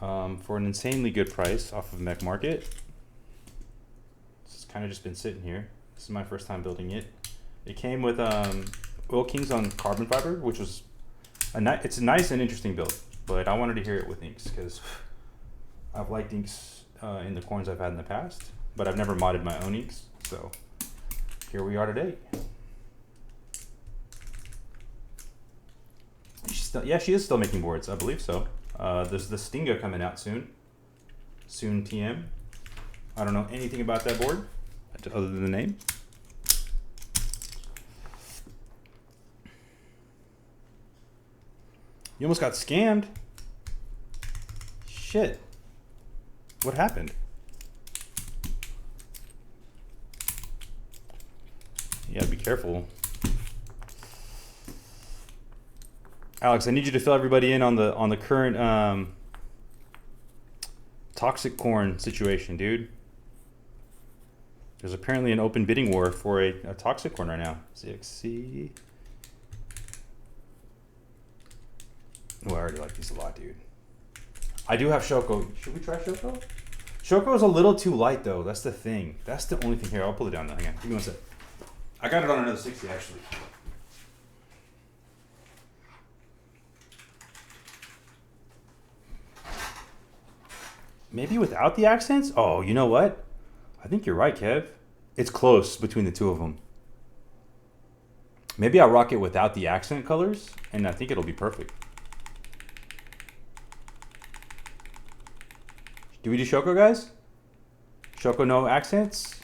for an insanely good price off of Mech Market. It's kind of just been sitting here. This is my first time building it. It came with Oil Kings on carbon fiber, which was it's a nice and interesting build, but I wanted to hear it with inks because I've liked inks in the corns I've had in the past, but I've never modded my own inks, so here we are today. Yeah, she is still making boards, I believe so. There's the Stinga coming out soon. Soon TM. I don't know anything about that board, other than the name. You almost got scammed. Shit. What happened? You gotta be careful. Alex, I need you to fill everybody in on the current toxic corn situation, dude. There's apparently an open bidding war for a toxic corn right now. ZXC. Oh, I already like these a lot, dude. I do have Shoko. Should we try Shoko? Shoko is a little too light, though. That's the thing. That's the only thing here. I'll pull it down now. Hang on. Give me one sec. I got it on another 60, actually. Maybe without the accents? Oh, you know what? I think you're right, Kev. It's close between the two of them. Maybe I'll rock it without the accent colors, and I think it'll be perfect. Do we do Shoko, guys? Shoko no accents?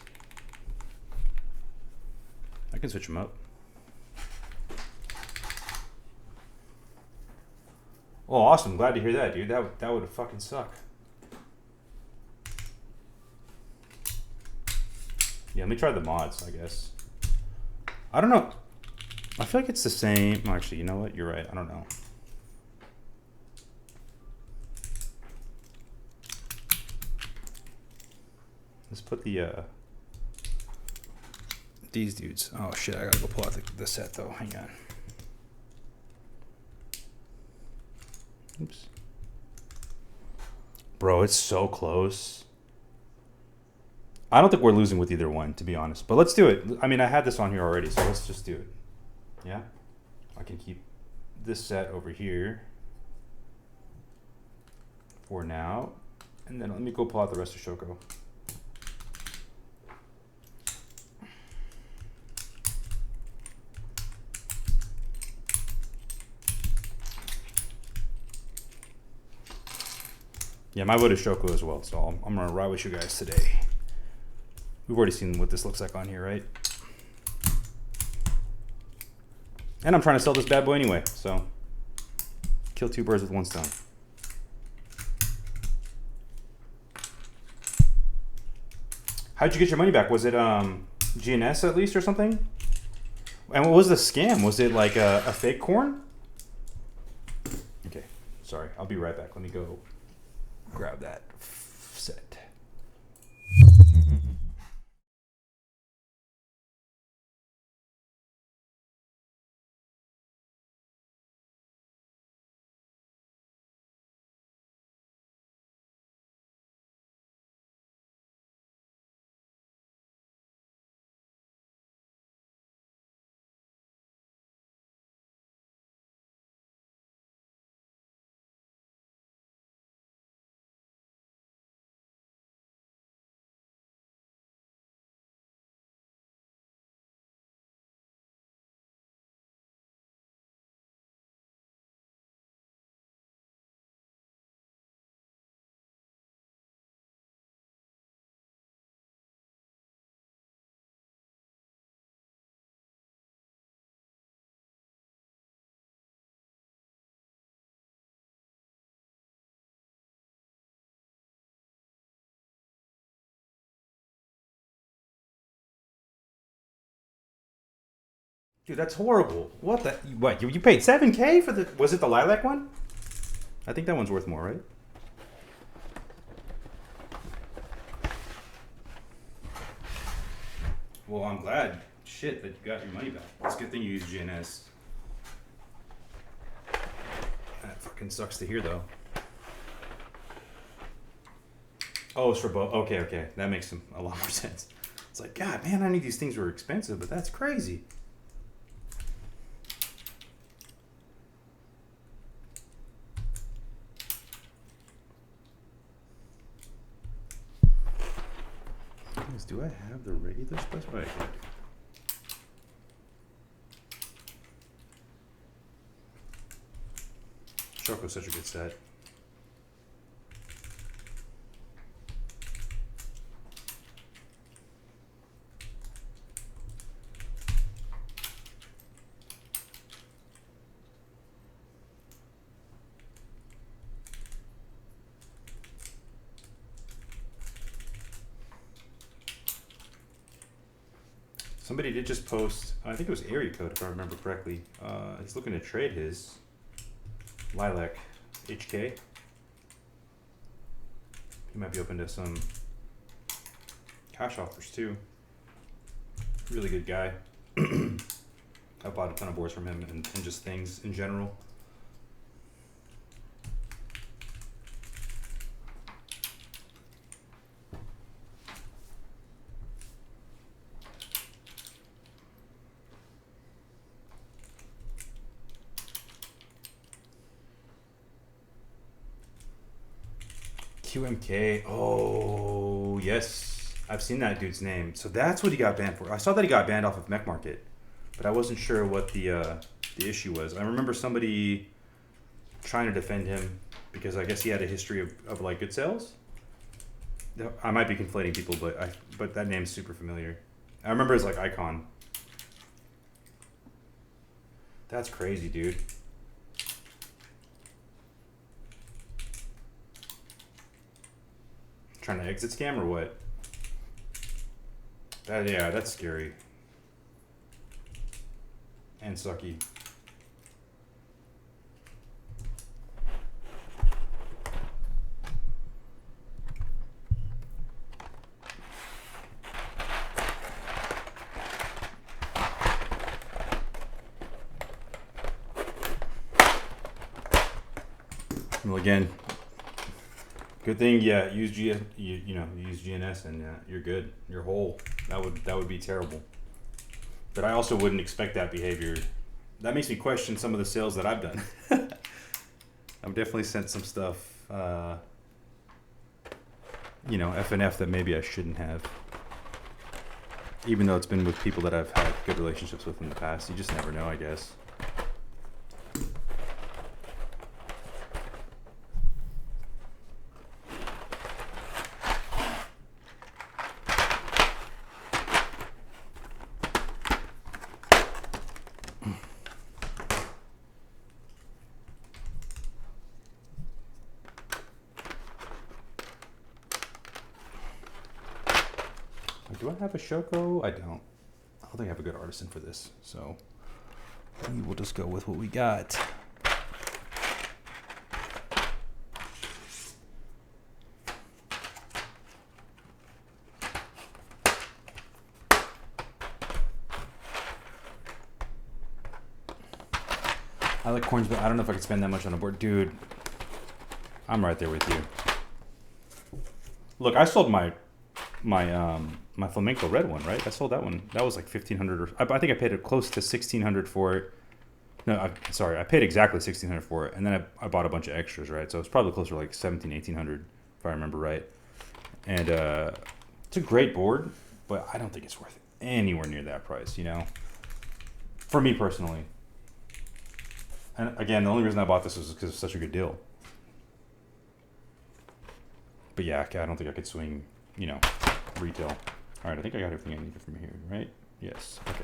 I can switch them up. Oh, awesome. Glad to hear that, dude. That would have fucking sucked. Yeah, let me try the mods, I guess. I don't know. I feel like it's the same. Well, actually, you know what? You're right. I don't know. Let's put the these dudes. Oh shit! I gotta go pull out the set though. Hang on. Oops. Bro, it's so close. I don't think we're losing with either one, to be honest. But let's do it. I mean, I had this on here already, so let's just do it. Yeah? I can keep this set over here for now. And then let me go pull out the rest of Shoko. Yeah, my vote is Shoko as well, so I'm going to ride with you guys today. We've already seen what this looks like on here, right? And I'm trying to sell this bad boy anyway, so kill two birds with one stone. How'd you get your money back? Was it GNS at least or something? And what was the scam? Was it like a fake corn? Okay, sorry. I'll be right back. Let me go grab that set. Dude, that's horrible. What the? What? You paid $7K for the? Was it the lilac one? I think that one's worth more, right? Well, I'm glad, shit, that you got your money back. It's a good thing you used GNS. That fucking sucks to hear, though. Oh, it's for both. Okay, okay. That makes a lot more sense. It's like, God, man, I knew these things were expensive, but that's crazy. Do I have the regular specified? Choco's such a good set. Somebody did just post, I think it was Area Code if I remember correctly. He's looking to trade his Lilac HK. He might be open to some cash offers too. Really good guy. I bought a ton of boards from him and just things in general. QMK. Oh, yes. I've seen that dude's name. So that's what he got banned for. I saw that he got banned off of Mech Market, but I wasn't sure what the issue was. I remember somebody trying to defend him because I guess he had a history of like good sales. I might be conflating people, but that name's super familiar. I remember his like icon. That's crazy, dude. Trying to exit scam or what? Yeah, that's scary. And sucky. Well, again, good thing, yeah. Use use GNS and you're good. You're whole. That would be terrible. But I also wouldn't expect that behavior. That makes me question some of the sales that I've done. I've definitely sent some stuff, F&F that maybe I shouldn't have. Even though it's been with people that I've had good relationships with in the past. You just never know, I guess. Do I have a Shoko? I don't. I don't think I have a good artisan for this, so we will just go with what we got. I like corns, but I don't know if I could spend that much on a board. Dude, I'm right there with you. Look, I sold my flamenco red one, right? I sold that one. That was like 1,500, or I think I paid it close to 1,600 for it. No, I paid exactly 1,600 for it, and then I bought a bunch of extras, right? So it's probably closer to like 1,700, 1,800 if I remember right. And it's a great board, but I don't think it's worth anywhere near that price, for me personally. And again, the only reason I bought this was because it's such a good deal. But yeah, I don't think I could swing, retail. All right, I think I got everything I needed from here, right? Yes, okay.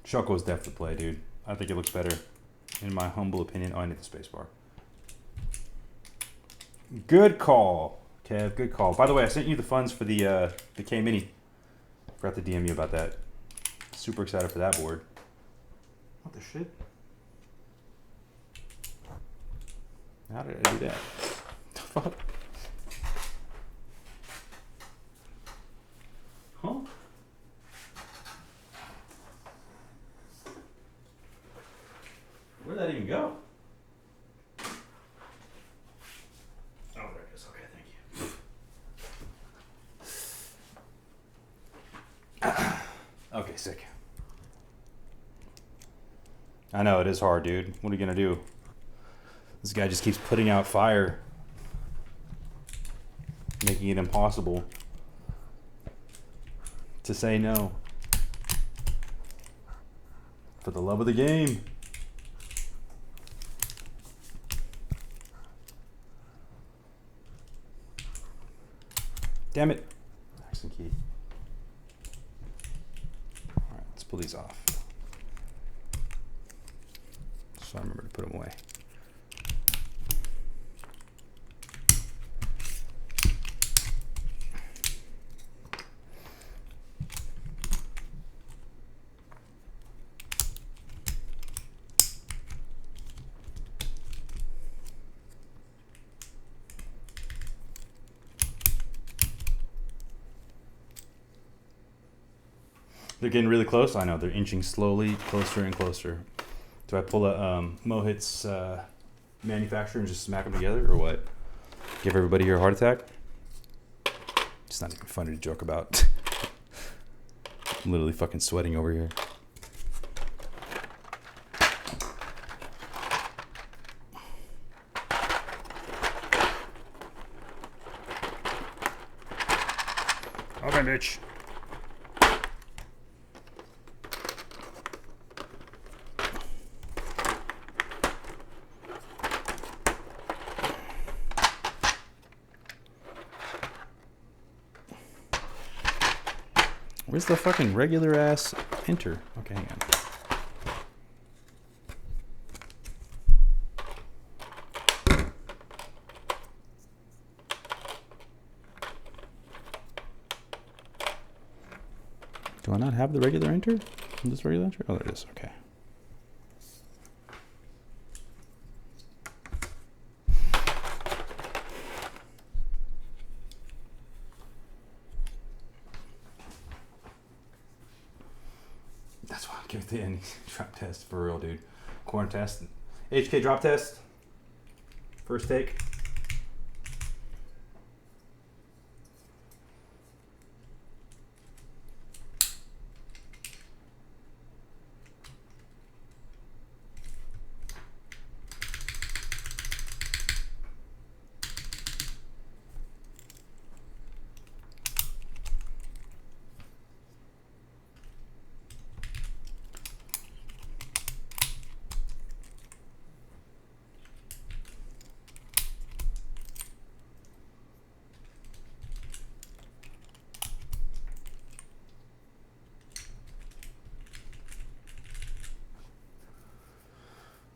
Shoko's definitely play, dude. I think it looks better, in my humble opinion. Oh, I need the space bar. Good call, Kev. Good call. By the way, I sent you the funds for the K Mini. Forgot to DM you about that. Super excited for that board. What the shit? How did I do that? The fuck? Huh? Where did that even go? Oh, there it is. Okay, thank you. Okay, sick. I know, it is hard, dude. What are you gonna do? This guy just keeps putting out fire, making it impossible to say no. For the love of the game. Damn it. Accent key. Alright, let's pull these off. So I remember to put them away. They're getting really close. I know, they're inching slowly closer and closer. Do I pull a Mohit's manufacturer and just smack them together, or what? Give everybody here a heart attack? It's not even funny to joke about. I'm literally fucking sweating over here. Okay, bitch. Where's the fucking regular ass enter? Okay, hang on. Do I not have the regular enter? This regular enter? Oh, there it is. Okay. That's why I give the any drop test for real, dude. Corn test. HK drop test. First take.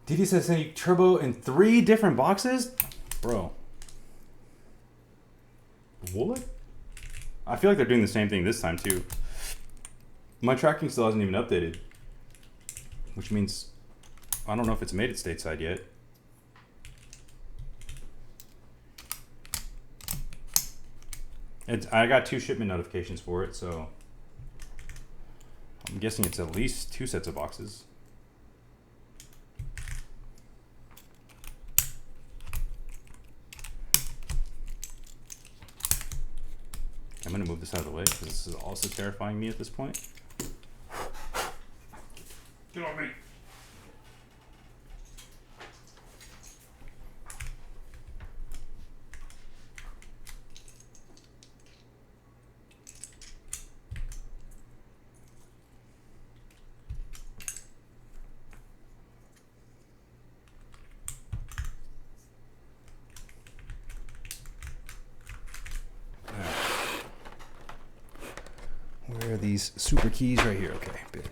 DD says any turbo in 3 different boxes? Bro. What? I feel like they're doing the same thing this time too. My tracking still hasn't even updated. Which means I don't know if it's made it stateside yet. I got 2 shipment notifications for it, so I'm guessing it's at least 2 sets of boxes. I'm gonna move this out of the way because this is also terrifying me at this point. Get on me. Where are these super keys? Right here. Okay, bit.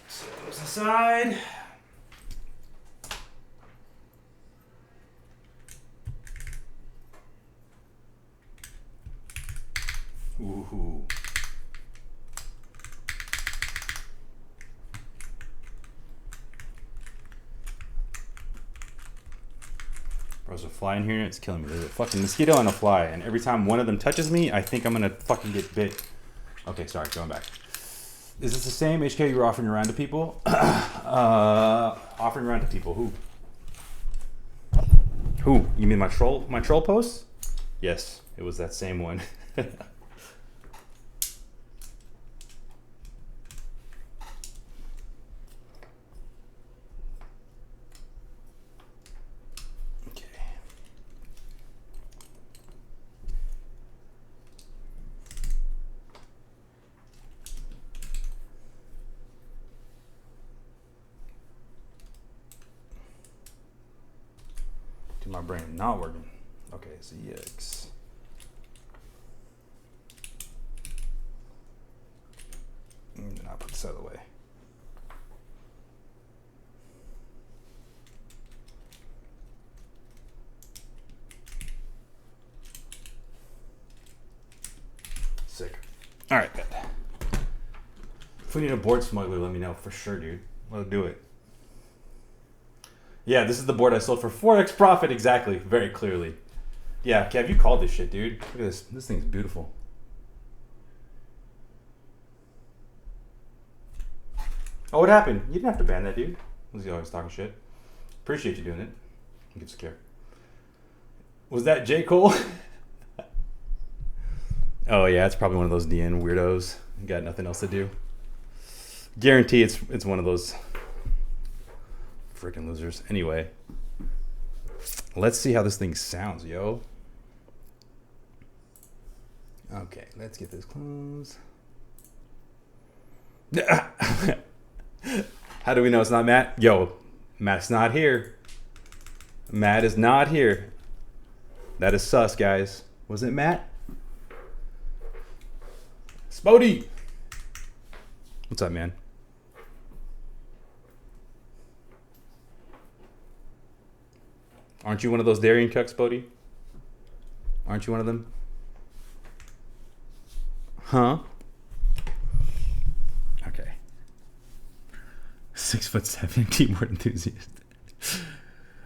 Set those aside. Ooh. Bro, there's a fly in here and it's killing me. There's a fucking mosquito and a fly, and every time one of them touches me, I think I'm gonna fucking get bit. Okay, sorry, going back. Is this the same HK you were offering around to people? Offering around to people, who? Who? You mean my troll post? Yes, it was that same one. My brain not working. Okay, so EX. And then I'll put this out of the way. Sick. All right, good. If we need a board smuggler, let me know for sure, dude. Let's do it. Yeah, this is the board I sold for 4x profit, exactly, very clearly. Yeah, Kev, you called this shit, dude. Look at this. This thing's beautiful. Oh, what happened? You didn't have to ban that, dude. Was he always talking shit? Appreciate you doing it. Who gives a care? Was that J. Cole? Oh, yeah, it's probably one of those DN weirdos. Got nothing else to do. Guarantee it's one of those freaking losers. Anyway, let's see how this thing sounds, yo. Okay, let's get this closed. How do we know it's not Matt? Yo, Matt's not here. Matt is not here. That is sus, guys. Was it Matt? Spody! What's up, man? Aren't you one of those Darien cucks, Spody? Aren't you one of them? Huh? Okay. 6'7" keyboard enthusiast.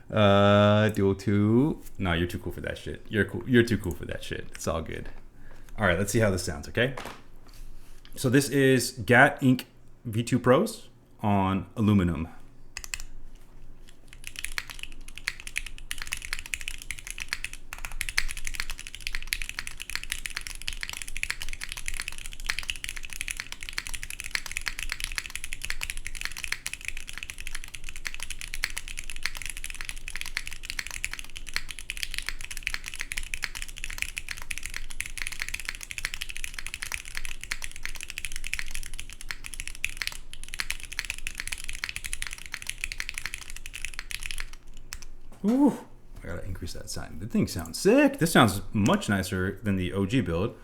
Dual 2. No, you're too cool for that shit. You're cool. You're too cool for that shit. It's all good. All right, let's see how this sounds, okay? So this is GAT Inc. V2 Pros on aluminum. Ooh, I gotta increase that sign. The thing sounds sick. This sounds much nicer than the OG build.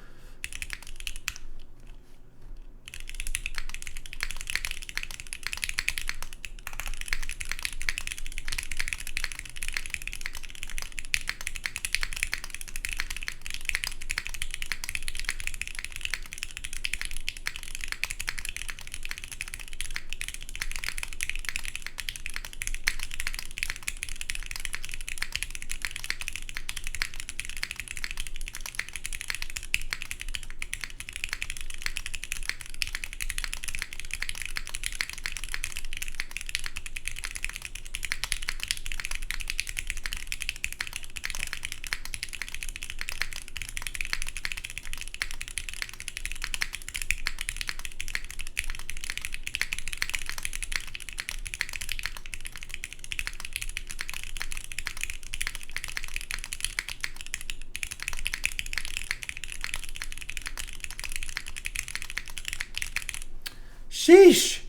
Sheesh.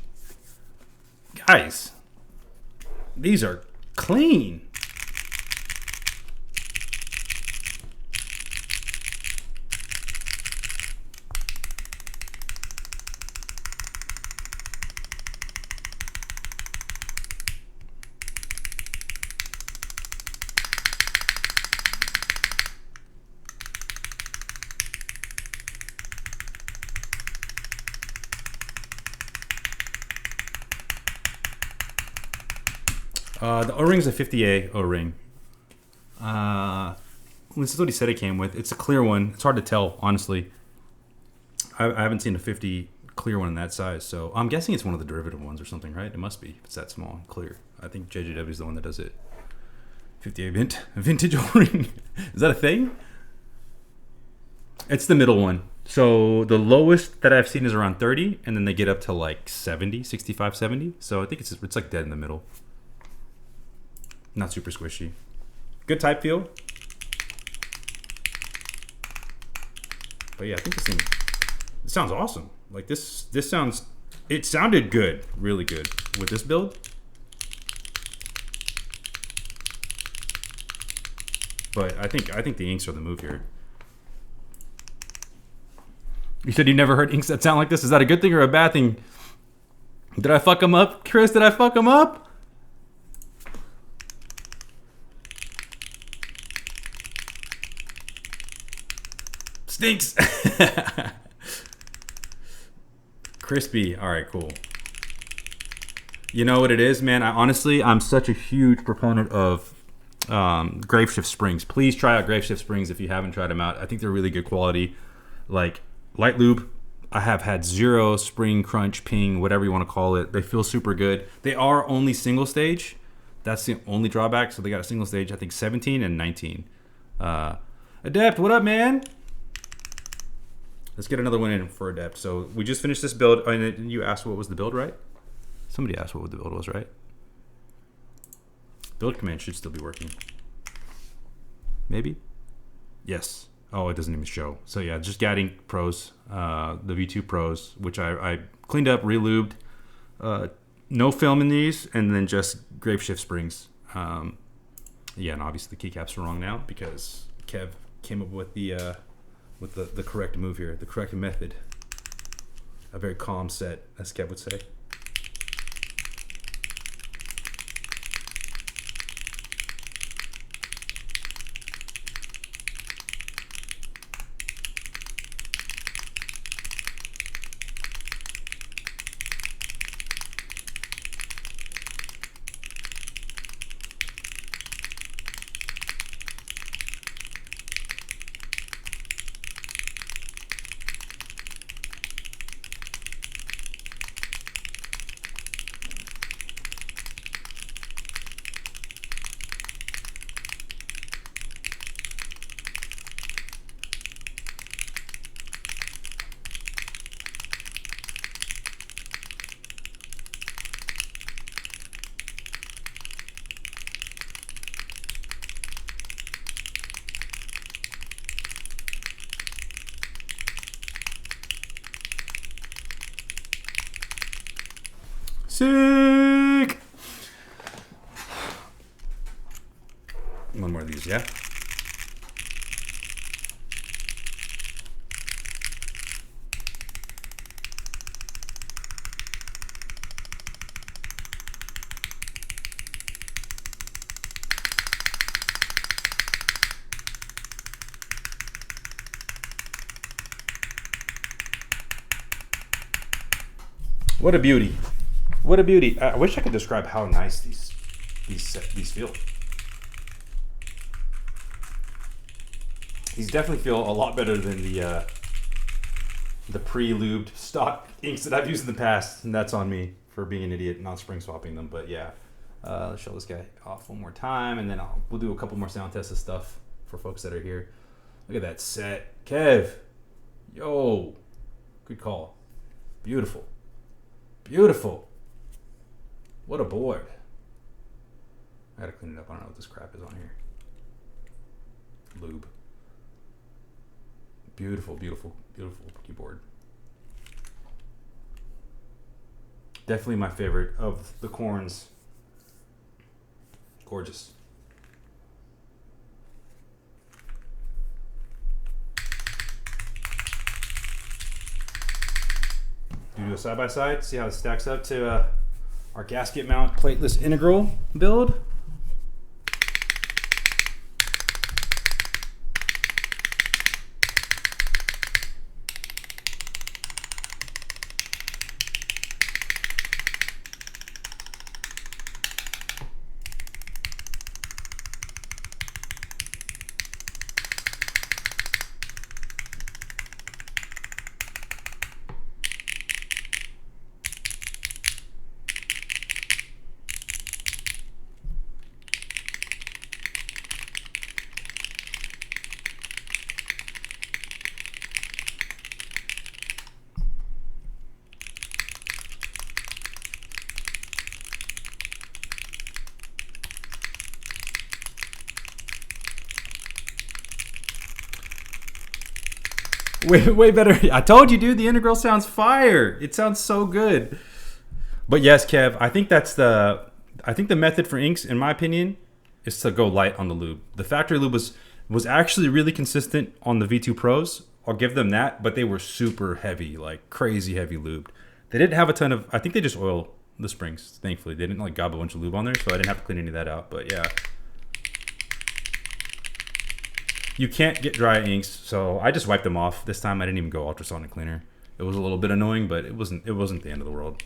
Guys, these are clean. The O-ring's a 50A O-ring. This is what he said it came with. It's a clear one. It's hard to tell, honestly. I haven't seen a 50 clear one in that size, so I'm guessing it's one of the derivative ones or something, right? It must be. If it's that small and clear. I think JJW is the one that does it. 50A vintage O-ring. Is that a thing? It's the middle one. So the lowest that I've seen is around 30, and then they get up to like 70, 65, 70. So I think it's like dead in the middle. Not super squishy. Good type feel. But yeah, I think this thing, it sounds awesome. Like this sounds, it sounded good, really good with this build. But I think the inks are the move here. You said you never heard inks that sound like this. Is that a good thing or a bad thing? Did I fuck them up, Chris? Did I fuck them up? Stinks. Crispy. All right, cool. You know what it is, man? I'm such a huge proponent of Graveshift springs. Please try out Graveshift springs if you haven't tried them out. I think they're really good quality. Like light lube, I have had zero spring crunch, ping, whatever you want to call it. They feel super good. They are only single stage. That's the only drawback. So they got a single stage, I think 17 and 19. Adept, what up, man? Let's get another one in for Adept. So we just finished this build. And you asked what was the build, right? Somebody asked what the build was, right? Build command should still be working. Maybe? Yes. Oh, it doesn't even show. So yeah, just Gadding Pros, the V2 Pros, which I cleaned up, relubed. No film in these, and then just Grape Shift springs. Yeah, and obviously the keycaps are wrong now because Kev came up with the correct move here, the correct method. A very calm set, as Kev would say. Sick! One more of these, yeah? What a beauty. What a beauty. I wish I could describe how nice these feel. These definitely feel a lot better than the pre-lubed stock inks that I've used in the past, and that's on me for being an idiot and not spring swapping them. But yeah, let's show this guy off one more time, and then we'll do a couple more sound tests of stuff for folks that are here. Look at that set. Kev. Yo. Good call. Beautiful. Beautiful. What a board. I gotta clean it up. I don't know what this crap is on here. Lube. Beautiful, beautiful, beautiful keyboard. Definitely my favorite of the Korns. Gorgeous. Do a side by side, see how it stacks up to our gasket mount plateless integral build. Way better. I told you, dude, the integral sounds fire. It sounds so good. But yes, Kev, I think the method for inks, in my opinion, is to go light on the lube. The factory lube was actually really consistent on the V2 Pros. I'll give them that, but they were super heavy, like crazy heavy lubed. They didn't have a ton of, I think they just oil the springs, thankfully. They didn't like gob a bunch of lube on there, so I didn't have to clean any of that out, but yeah. You can't get dry inks, so I just wiped them off. This time I didn't even go ultrasonic cleaner. It was a little bit annoying, but it wasn't the end of the world.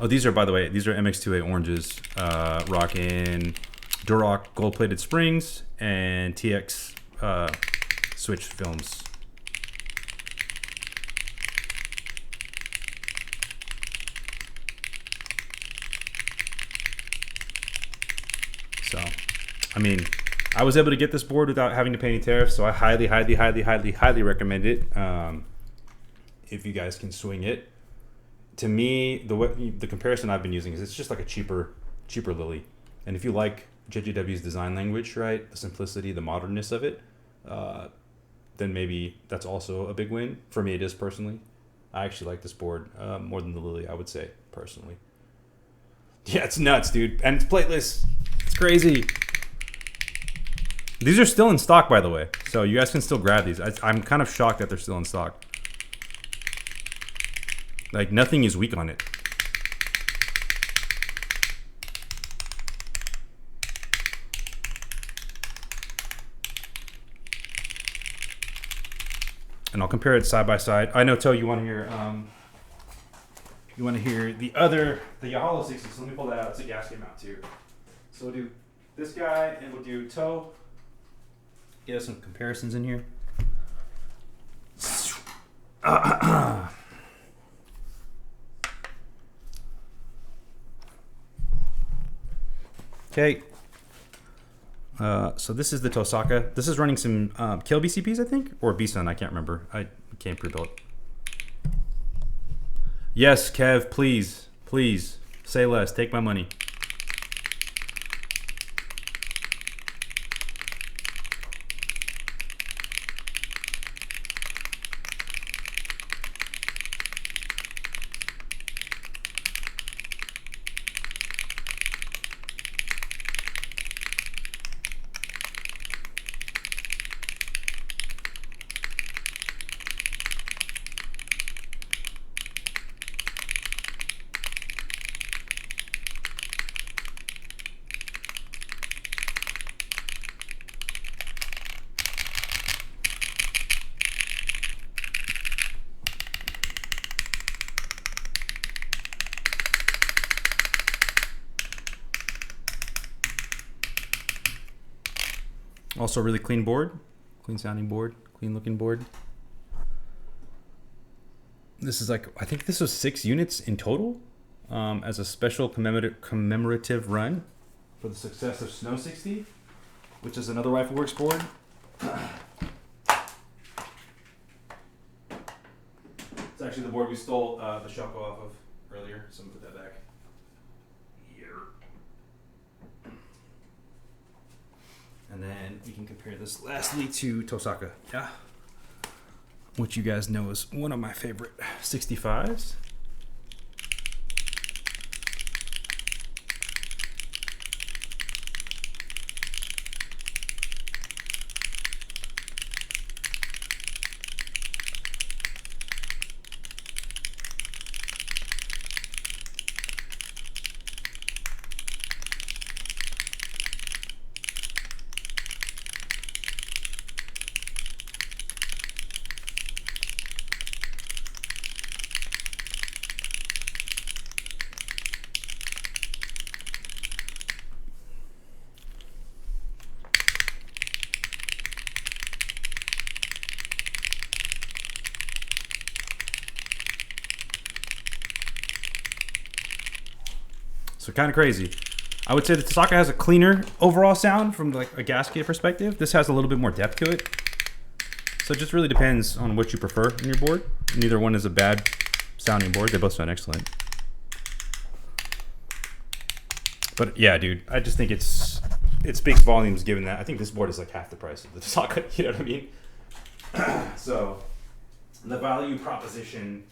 Oh, these are, by the way, these are MX2A oranges, rocking Duroc gold-plated springs and TX switch films. So, I mean, I was able to get this board without having to pay any tariffs, so I highly, highly, highly, highly, highly recommend it. If you guys can swing it, to me, the comparison I've been using is it's just like a cheaper Lily. And if you like JJW's design language, right, the simplicity, the modernness of it, then maybe that's also a big win. For me, it is personally. I actually like this board more than the Lily, I would say, personally. Yeah, it's nuts, dude. And it's plateless. It's crazy. These are still in stock, by the way. So you guys can still grab these. I'm kind of shocked that they're still in stock. Like, nothing is weak on it. And I'll compare it side by side. I know, Toe, you want to hear the Yahalo 60. So let me pull that out. It's a gasket mount too. So we'll do this guy and we'll do Toe. Get some comparisons in here. Okay. So this is the Tosaka. This is running some KLBCPs, I think, or BSON. I can't remember. I can't pre-build. Yes, Kev, please, please say less. Take my money. Also, really clean board, clean sounding board, clean looking board. This is like, I think this was 6 units in total as a special commemorative run for the success of Snow 60, which is another Rifleworks board. It's actually the board we stole the Shoko off of earlier. Someone put that back. And then we can compare this lastly to Tosaka, yeah, which you guys know is one of my favorite 65s. So kind of crazy. I would say the Tosaka has a cleaner overall sound from like a gasket perspective. This has a little bit more depth to it. So it just really depends on what you prefer in your board. Neither one is a bad sounding board. They both sound excellent. But yeah, dude, I just think it speaks volumes given that I think this board is like half the price of the Tosaka. You know what I mean? So the value proposition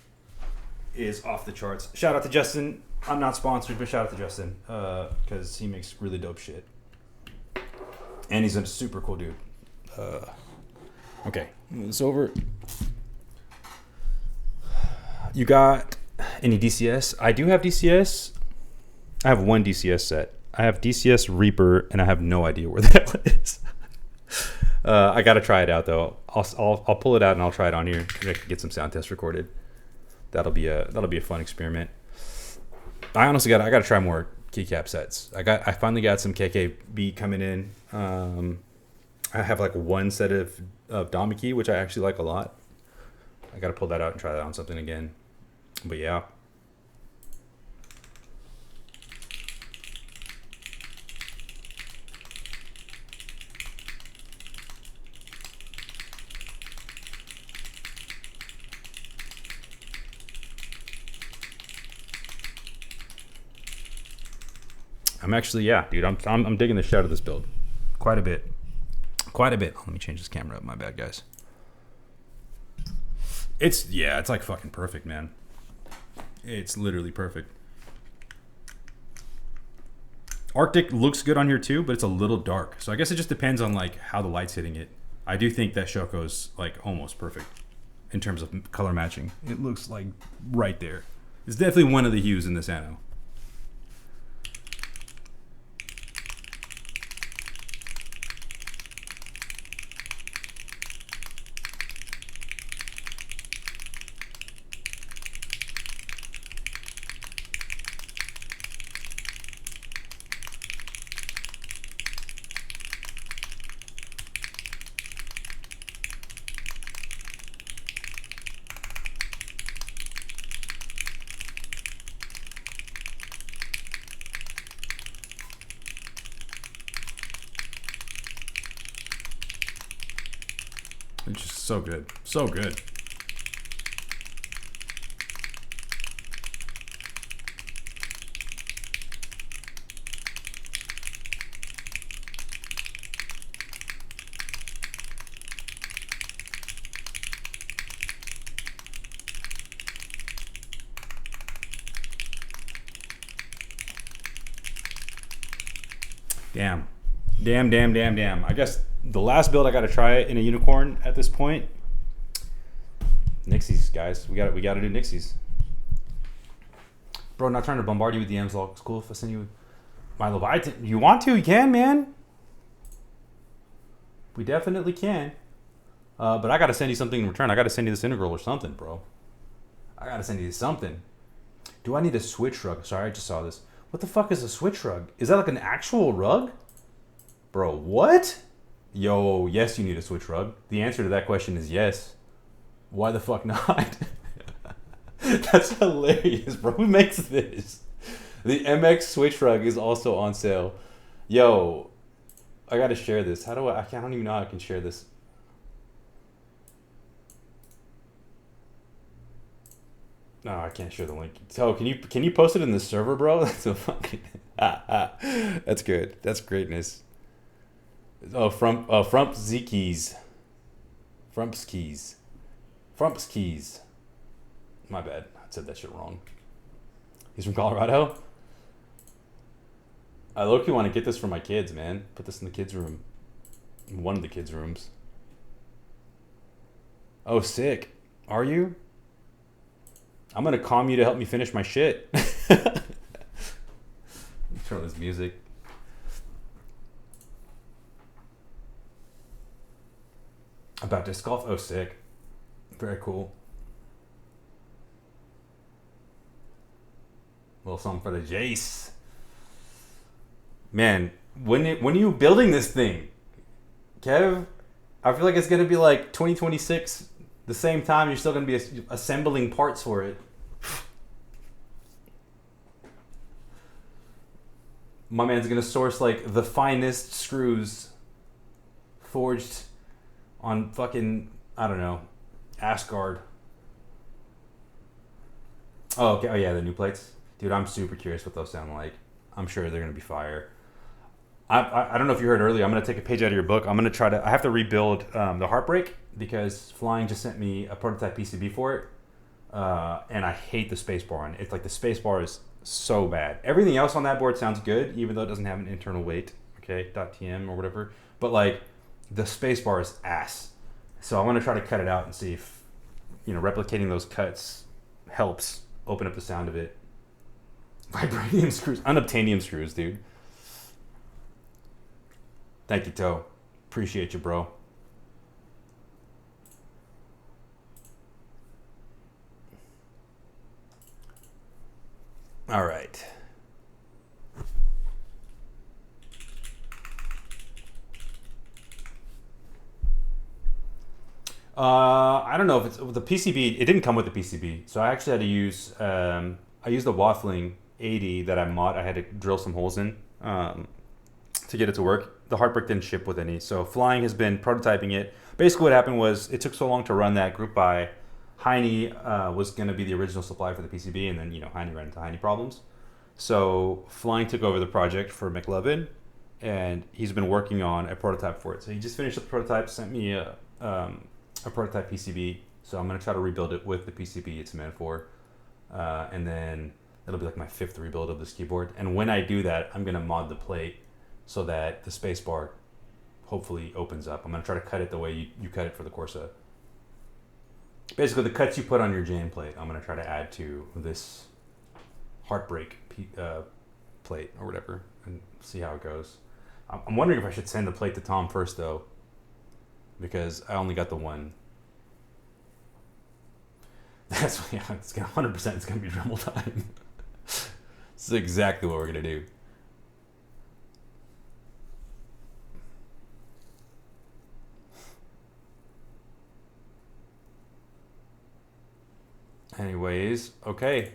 is off the charts. Shout out to Justin. I'm not sponsored, but shout out to Justin because he makes really dope shit. And he's a super cool dude. Okay, move this over. You got any DCS? I do have DCS. I have one DCS set. I have DCS Reaper, and I have no idea where that is. I gotta try it out though. I'll pull it out and I'll try it on here. I can get some sound tests recorded. That'll be a fun experiment. I honestly I gotta try more keycap sets. I finally got some KKB coming in. I have like one set of Dami key, which I actually like a lot. I gotta pull that out and try that on something again. But yeah. I'm actually, yeah, dude, I'm digging the shit out of this build. Quite a bit. Quite a bit. Let me change this camera up. My bad, guys. It's like fucking perfect, man. It's literally perfect. Arctic looks good on here too, but it's a little dark. So I guess it just depends on like how the light's hitting it. I do think that Shoko's like almost perfect in terms of color matching. It looks like right there. It's definitely one of the hues in this anno. It's just so good. So good. Damn. Damn. I guess the last build I gotta try in a Unikorn at this point. Nixies, guys. We gotta do Nixies. Bro, not trying to bombard you with DMs. It's cool if I send you my Leviathan. You want to? You can, man. We definitely can. But I gotta send you something in return. I gotta send you this integral or something, bro. I gotta send you something. Do I need a switch rug? Sorry, I just saw this. What the fuck is a switch rug? Is that like an actual rug? Bro, what? Yo, yes, you need a switch rug. The answer to that question is yes. Why the fuck not? That's hilarious, bro. Who makes this? The MX switch rug is also on sale. Yo, I gotta share this. How do I don't even know how I can share this. No, I can't share the link. So can you post it in the server, bro? That's so fucking that's good. That's greatness. Oh, Frumpskis. My bad. I said that shit wrong. He's from Colorado? I low-key want to get this for my kids, man. Put this in the kids' room. In one of the kids' rooms. Oh, sick. Are you? I'm gonna calm you to help me finish my shit. Turn on this music. About disc golf? Oh, sick. Very cool. A little something for the Jace. Man, when are you building this thing? Kev? I feel like it's going to be like 2026. The same time, you're still going to be assembling parts for it. My man's going to source like the finest screws forged on fucking, I don't know, Asgard. Oh, okay. Oh, yeah, the new plates. Dude, I'm super curious what those sound like. I'm sure they're going to be fire. I don't know if you heard earlier. I'm going to take a page out of your book. I'm going to try to... I have to rebuild the Heartbreak because Flying just sent me a prototype PCB for it. And I hate the spacebar on it. It's like the spacebar is so bad. Everything else on that board sounds good, even though it doesn't have an internal weight. Okay, .tm or whatever. But like... the spacebar is ass. So I want to try to cut it out and see if, replicating those cuts helps open up the sound of it. Vibranium screws, unobtainium screws, dude. Thank you, Toe. Appreciate you, bro. All right. I don't know if it's the PCB. It didn't come with the PCB, so I actually had to use. I used the waffling 80 that I had to drill some holes in to get it to work. The Heartbreak didn't ship with any, so Flying has been prototyping it. Basically, what happened was it took so long to run that group by. Heine was going to be the original supply for the PCB, and then Heine ran into Heine problems. So Flying took over the project for McLovin, and he's been working on a prototype for it. So he just finished the prototype, sent me a prototype PCB. So I'm gonna try to rebuild it with the PCB it's meant for, and then it'll be like my 5th rebuild of this keyboard. And when I do that, I'm gonna mod the plate so that the spacebar hopefully opens up. I'm gonna try to cut it the way you cut it for the Corsa. Basically, the cuts you put on your Jane plate, I'm gonna try to add to this Heartbreak plate or whatever, and see how it goes. I'm wondering if I should send the plate to Tom first though, because I only got the one. That's yeah, it's gonna 100%. It's gonna be Dremel time. This is exactly what we're gonna do. Anyways, okay.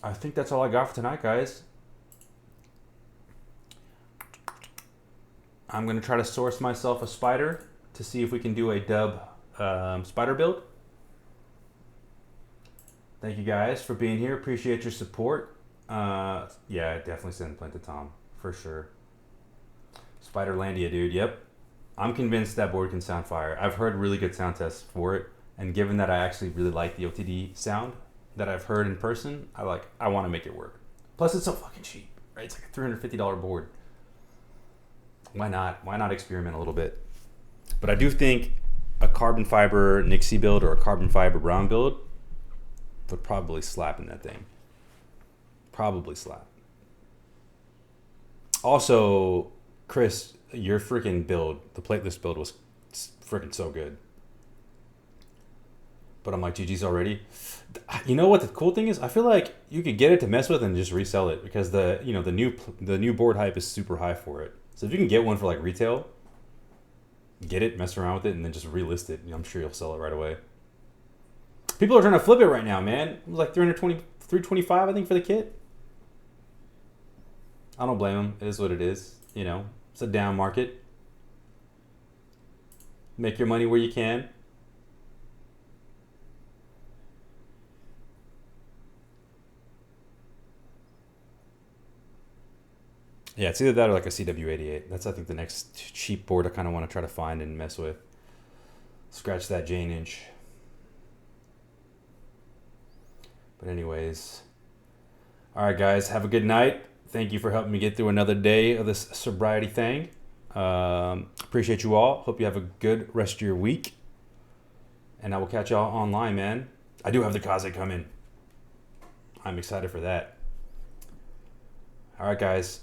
I think that's all I got for tonight, guys. I'm gonna try to source myself a spider to see if we can do a dub spider build. Thank you guys for being here. Appreciate your support. Yeah, definitely send the plane to Tom for sure. Spiderlandia, dude. Yep. I'm convinced that board can sound fire. I've heard really good sound tests for it, and given that I actually really like the OTD sound that I've heard in person, I want to make it work. Plus, it's so fucking cheap, right? It's like a $350 board. Why not? Why not experiment a little bit? But I do think a carbon fiber Nixie build or a carbon fiber brown build would probably slap in that thing. Probably slap. Also, Chris, your freaking build, the plateless build was freaking so good. But I'm like, GG's already. You know what the cool thing is? I feel like you could get it to mess with and just resell it because the new board hype is super high for it. So if you can get one for like retail, get it, mess around with it, and then just relist it. I'm sure you'll sell it right away. People are trying to flip it right now, man. It was like $325, I think, for the kit. I don't blame them. It is what it is. You know, it's a down market. Make your money where you can. Yeah, it's either that or like a CW88. That's, I think, the next cheap board I kind of want to try to find and mess with. Scratch that Jane inch. But anyways. All right, guys. Have a good night. Thank you for helping me get through another day of this sobriety thing. Appreciate you all. Hope you have a good rest of your week. And I will catch y'all online, man. I do have the Kaze coming. I'm excited for that. All right, guys.